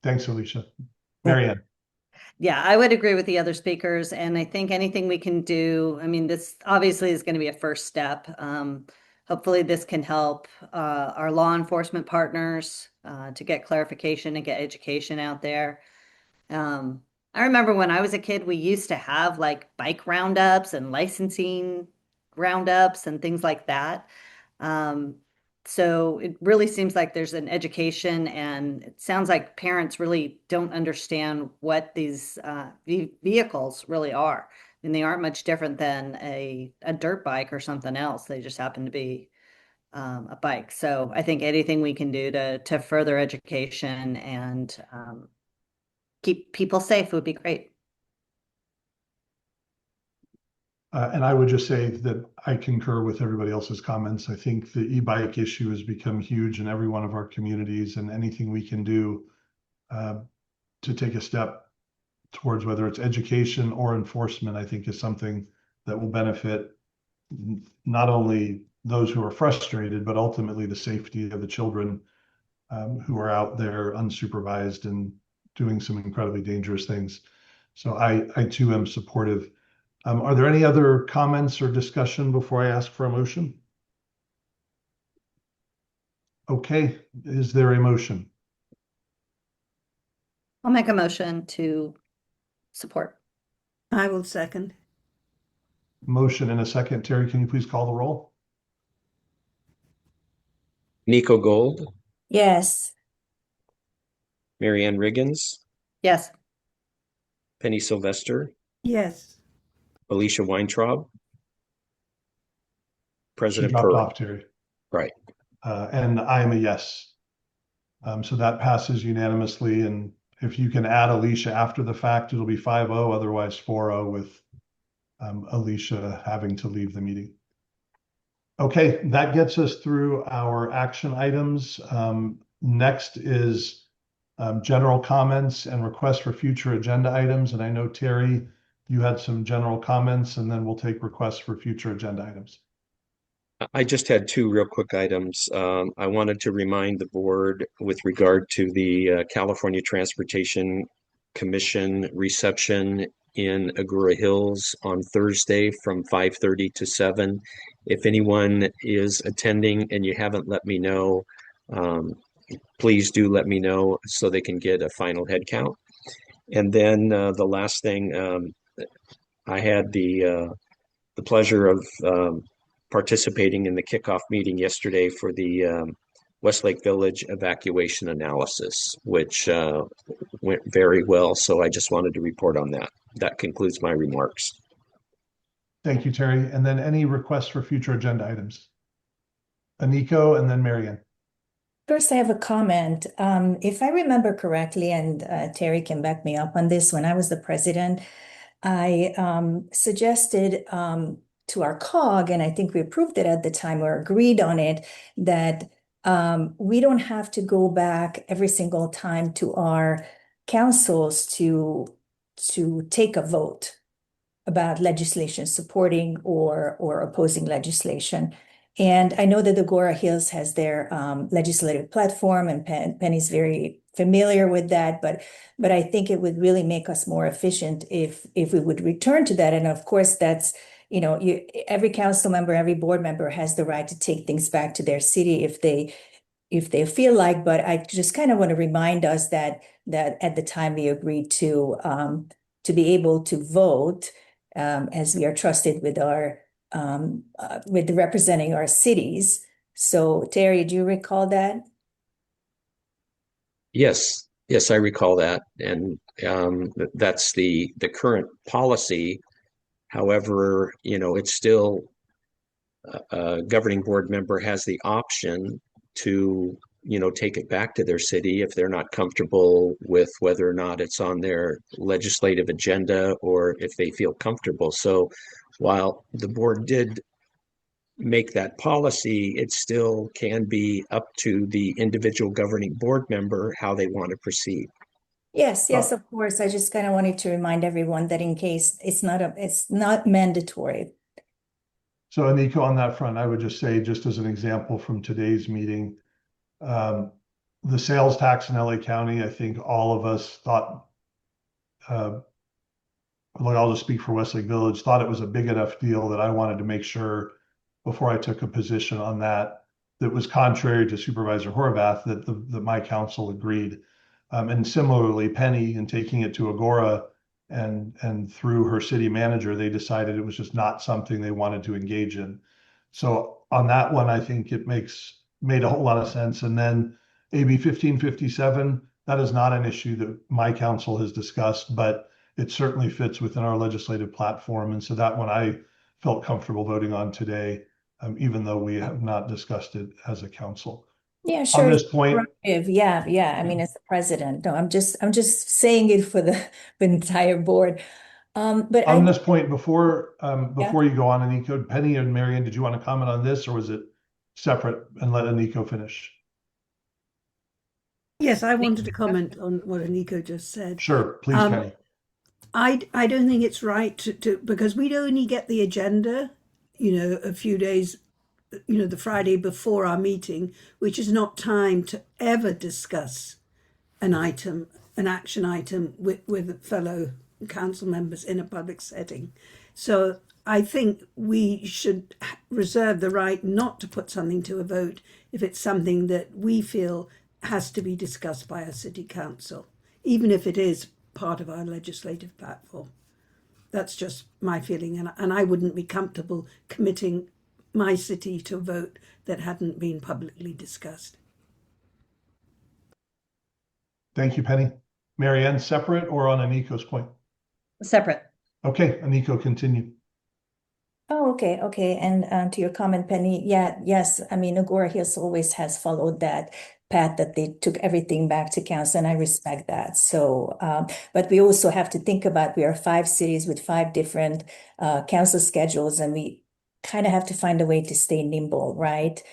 Thanks, Alicia. Marianne. Yeah, I would agree with the other speakers. And I think anything we can do, I mean, this obviously is going to be a first step. Hopefully this can help our law enforcement partners to get clarification and get education out there. I remember when I was a kid, we used to have like bike roundups and licensing roundups and things like that. So it really seems like there's an education, and it sounds like parents really don't understand what these vehicles really are. I mean, they aren't much different than a dirt bike or something else. They just happen to be a bike. So I think anything we can do to further education and keep people safe would be great. And I would just say that I concur with everybody else's comments. I think the e-bike issue has become huge in every one of our communities, and anything we can do to take a step towards whether it's education or enforcement, I think is something that will benefit not only those who are frustrated, but ultimately the safety of the children who are out there unsupervised and doing some incredibly dangerous things. So I too am supportive. Are there any other comments or discussion before I ask for a motion? Okay, is there a motion? I'll make a motion to support. I will second. Motion and a second. Terry, can you please call the roll? Nico Gold, Yes. Marianne Riggins, Yes. Penny Sylvester, Yes. Alicia Weintraub, She President dropped Pearl. off, Terry. Right. And I'm a yes. So that passes unanimously. And if you can add Alicia after the fact, it'll be 5-0, otherwise 4-0 with Alicia having to leave the meeting. Okay, that gets us through our action items. Next is general comments and requests for future agenda items. And I know, Terry, you had some general comments, and then we'll take requests for future agenda items. I just had two real quick items. I wanted to remind the board with regard to the California Transportation Commission reception in Agoura Hills on Thursday from 5:30 to 7. If anyone is attending and you haven't let me know, please do let me know so they can get a final head count. And then the last thing, I had the pleasure of participating in the kickoff meeting yesterday for the Westlake Village evacuation analysis, which went very well. So I just wanted to report on that. That concludes my remarks. Thank you, Terry. And then any requests for future agenda items? Aniko and then Marianne. First, I have a comment. If I remember correctly, and Terry can back me up on this, when I was the president, I suggested to our COG, and I think we approved it at the time or agreed on it, that we don't have to go back every single time to our councils to take a vote about legislation supporting or opposing legislation. And I know that the Agoura Hills has their legislative platform, and Penny's very familiar with that, but I think it would really make us more efficient if we would return to that. And of course, that's, every council member, every board member has the right to take things back to their city if they feel like. But I just kind of want to remind us that at the time we agreed to be able to vote, as we are trusted with our with representing our cities. So Terry, do you recall that? Yes, I recall that, and that's the current policy. However, it's still a governing board member has the option to take it back to their city if they're not comfortable with whether or not it's on their legislative agenda, or if they feel comfortable. So while the board did make that policy, it still can be up to the individual governing board member how they want to proceed. Yes, of course. I just kind of wanted to remind everyone that in case it's not mandatory. So Aniko, on that front, I would just say, just as an example from today's meeting, the sales tax in LA County, I think all of us thought, I'll just speak for Westlake Village, thought it was a big enough deal that I wanted to make sure before I took a position on that was contrary to Supervisor Horvath, that my council agreed. And similarly, Penny, in taking it to Agoura and through her city manager, they decided it was just not something they wanted to engage in. So on that one, I think it made a whole lot of sense. And then AB 1557, that is not an issue that my council has discussed, but it certainly fits within our legislative platform. And so that one I felt comfortable voting on today, even though we have not discussed it as a council. Yeah, sure. On this point, yeah. I mean, as the president, no, I'm just saying it for the entire board. But on this point, before you go on, Aniko, Penny and Marianne, did you want to comment on this, or was it separate and let Aniko finish? Yes, I wanted to comment on what Aniko just said. Sure, please, Penny. I don't think it's right to because we'd only get the agenda, a few days, the Friday before our meeting, which is not time to ever discuss an action item with fellow council members in a public setting. So I think we should reserve the right not to put something to a vote if it's something that we feel has to be discussed by a city council, even if it is part of our legislative platform. That's just my feeling, and I wouldn't be comfortable committing my city to a vote that hadn't been publicly discussed. Thank you, Penny. Marianne, separate or on Aniko's point? Separate. Okay, Aniko, continue. Oh, okay. And to your comment, Penny, yes. I mean, Agoura Hills always has followed that path, that they took everything back to council, and I respect that. So, but we also have to think about, we are 5 cities with 5 different council schedules, and we kind of have to find a way to stay nimble, right?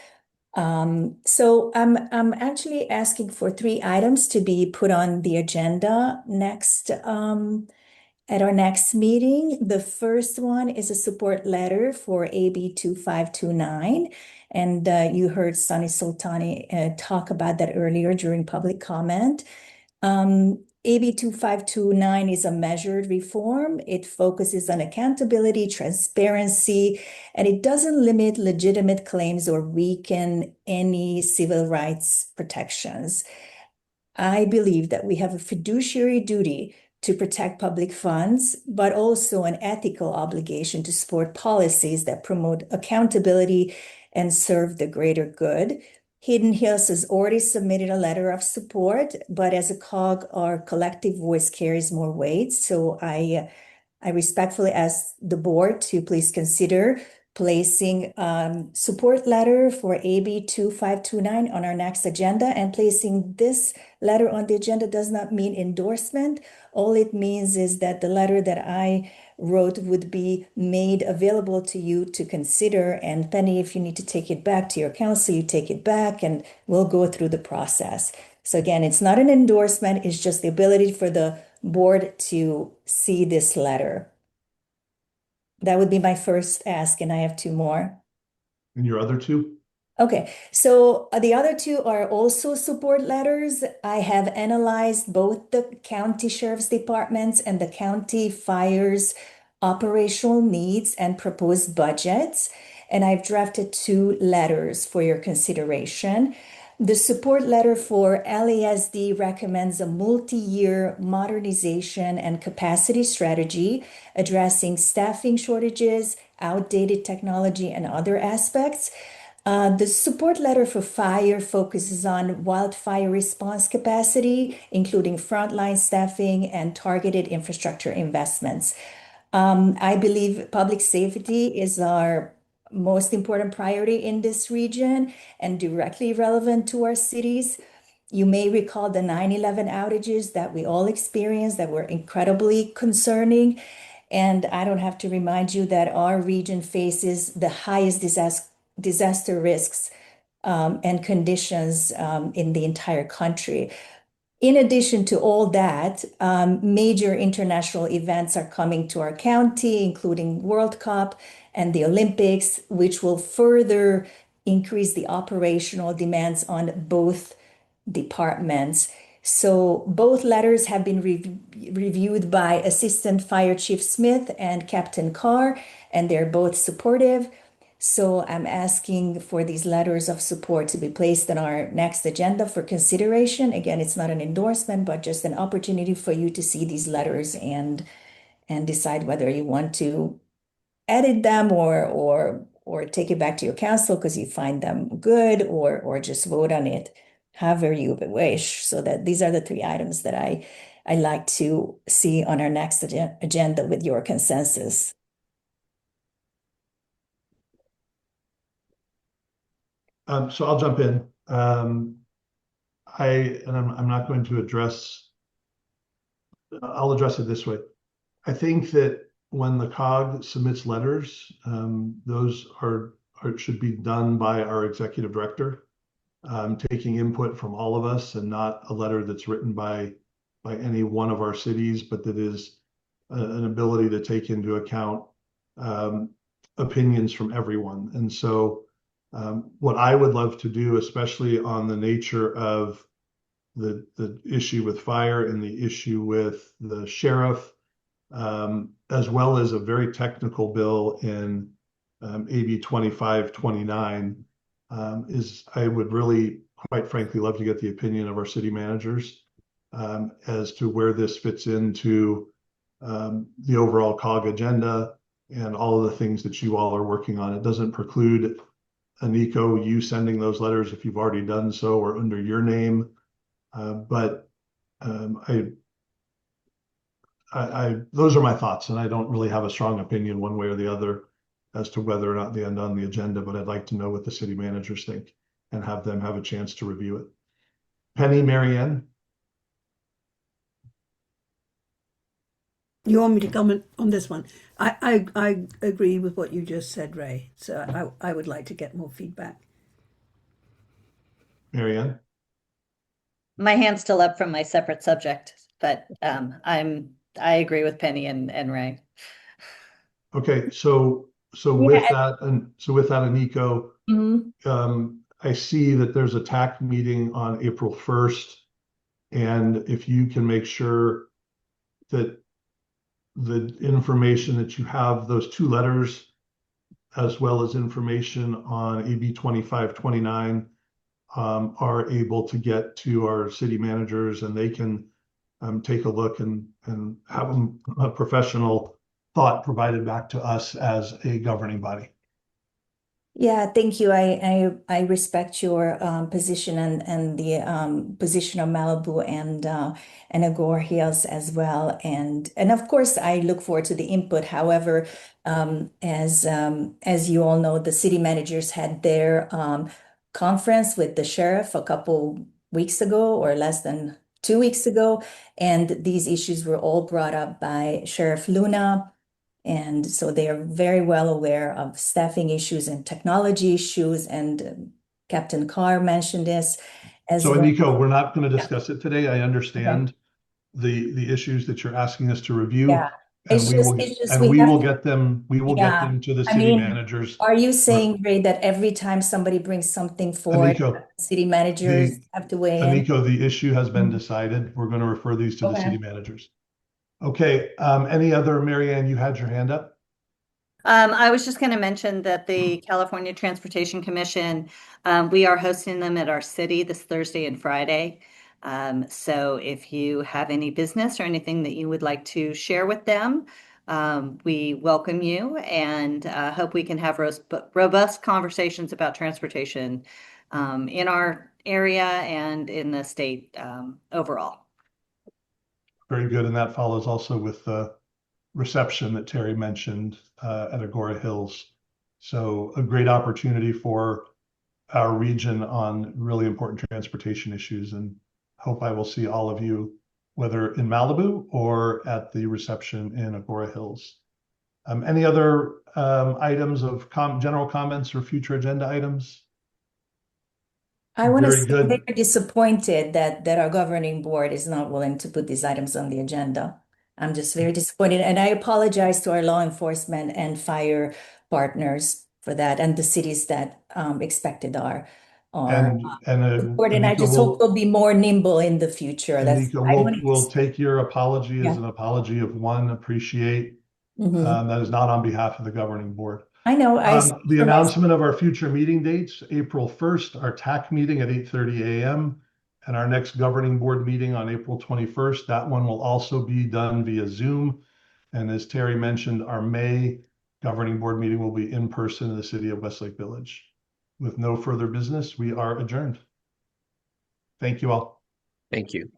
So I'm actually asking for 3 items to be put on the agenda next at our next meeting. The first one is a support letter for AB 2529. And you heard Sunny Sultani talk about that earlier during public comment. AB 2529 is a measured reform. It focuses on accountability, transparency, and it doesn't limit legitimate claims or weaken any civil rights protections. I believe that we have a fiduciary duty to protect public funds, but also an ethical obligation to support policies that promote accountability and serve the greater good. Hidden Hills has already submitted a letter of support, but as a COG, our collective voice carries more weight. So I respectfully ask the board to please consider placing support letter for AB 2529 on our next agenda. And placing this letter on the agenda does not mean endorsement. All it means is that the letter that I wrote would be made available to you to consider. And Penny, if you need to take it back to your council, you take it back and we'll go through the process. So again, it's not an endorsement, it's just the ability for the board to see this letter. That would be my first ask, and I have two more. And your other two? Okay, so the other two are also support letters. I have analyzed both the county sheriff's departments and the county fire's operational needs and proposed budgets, and I've drafted two letters for your consideration. The support letter for LASD recommends a multi-year modernization and capacity strategy addressing staffing shortages, outdated technology, and other aspects. The support letter for fire focuses on wildfire response capacity, including frontline staffing and targeted infrastructure investments. I believe public safety is our most important priority in this region and directly relevant to our cities. You may recall the 9/11 outages that we all experienced that were incredibly concerning. And I don't have to remind you that our region faces the highest disaster risks and conditions in the entire country. In addition to all that, major international events are coming to our county, including World Cup and the Olympics, which will further increase the operational demands on both departments. So both letters have been reviewed by Assistant Fire Chief Smith and Captain Carr, and they're both supportive. So I'm asking for these letters of support to be placed on our next agenda for consideration. Again, it's not an endorsement, but just an opportunity for you to see these letters and decide whether you want to edit them or take it back to your council because you find them good, or just vote on it however you wish. So that these are the three items that I like to see on our next agenda with your consensus. So I'll jump in. I'm not going to address. I'll address it this way. I think that when the COG submits letters, those should be done by our executive director, taking input from all of us, and not a letter that's written by any one of our cities, but that is an ability to take into account opinions from everyone. And so what I would love to do, especially on the nature of the issue with fire and the issue with the sheriff, as well as a very technical bill in AB 2529, is I would really, quite frankly, love to get the opinion of our city managers as to where this fits into the overall COG agenda and all of the things that you all are working on. It doesn't preclude, Aniko, you sending those letters if you've already done so or under your name. But those are my thoughts, and I don't really have a strong opinion one way or the other as to whether or not they end on the agenda, but I'd like to know what the city managers think and have them have a chance to review it. Penny, Marianne? You want me to comment on this one? I agree with what you just said, Ray. So I would like to get more feedback. Marianne? My hand's still up from my separate subject, but I agree with Penny and Ray. Okay, so with that, Aniko, I see that there's a TAC meeting on April 1st, and if you can make sure that the information that you have, those two letters, as well as information on AB 2529, are able to get to our city managers, and they can take a look and have a professional thought provided back to us as a governing body. Yeah, thank you. I respect your position and the position of Malibu and Agoura Hills as well. And of course, I look forward to the input. However, as you all know, the city managers had their conference with the sheriff a couple weeks ago or less than 2 weeks ago, and these issues were all brought up by Sheriff Luna. And so they are very well aware of staffing issues and technology issues. And Captain Carr mentioned this as So, well. Aniko, we're not going to discuss it today. I understand the issues that you're asking us to review. Yeah. And we will get them to the city managers. Are you saying, Ray, that every time somebody brings something forward, Aniko, city managers have to weigh in? Aniko, the issue has been decided. We're going to refer these to the city managers. Okay, any other, Mary Ann, you had your hand up? I was just going to mention that the California Transportation Commission, we are hosting them at our city this Thursday and Friday. So if you have any business or anything that you would like to share with them, we welcome you and hope we can have robust conversations about transportation in our area and in the state overall. Very good, and that follows also with the reception that Terry mentioned at Agoura Hills. So a great opportunity for our region on really important transportation issues, and hope I will see all of you, whether in Malibu or at the reception in Agoura Hills. Any other items of general comments or future agenda items? I want to say they're disappointed that our governing board is not willing to put these items on the agenda. I'm just very disappointed, and I apologize to our law enforcement and fire partners for that, and the cities that expected our support. And I just hope they'll be more nimble in the future. We'll take your apology as an apology of one, appreciate. That is not on behalf of the governing board. I know. The announcement of our future meeting dates: April 1st, our TAC meeting at 8:30 a.m. and our next governing board meeting on April 21st. That one will also be done via Zoom. And as Terry mentioned, our May governing board meeting will be in person in the city of Westlake Village. With no further business, we are adjourned. Thank you all. Thank you.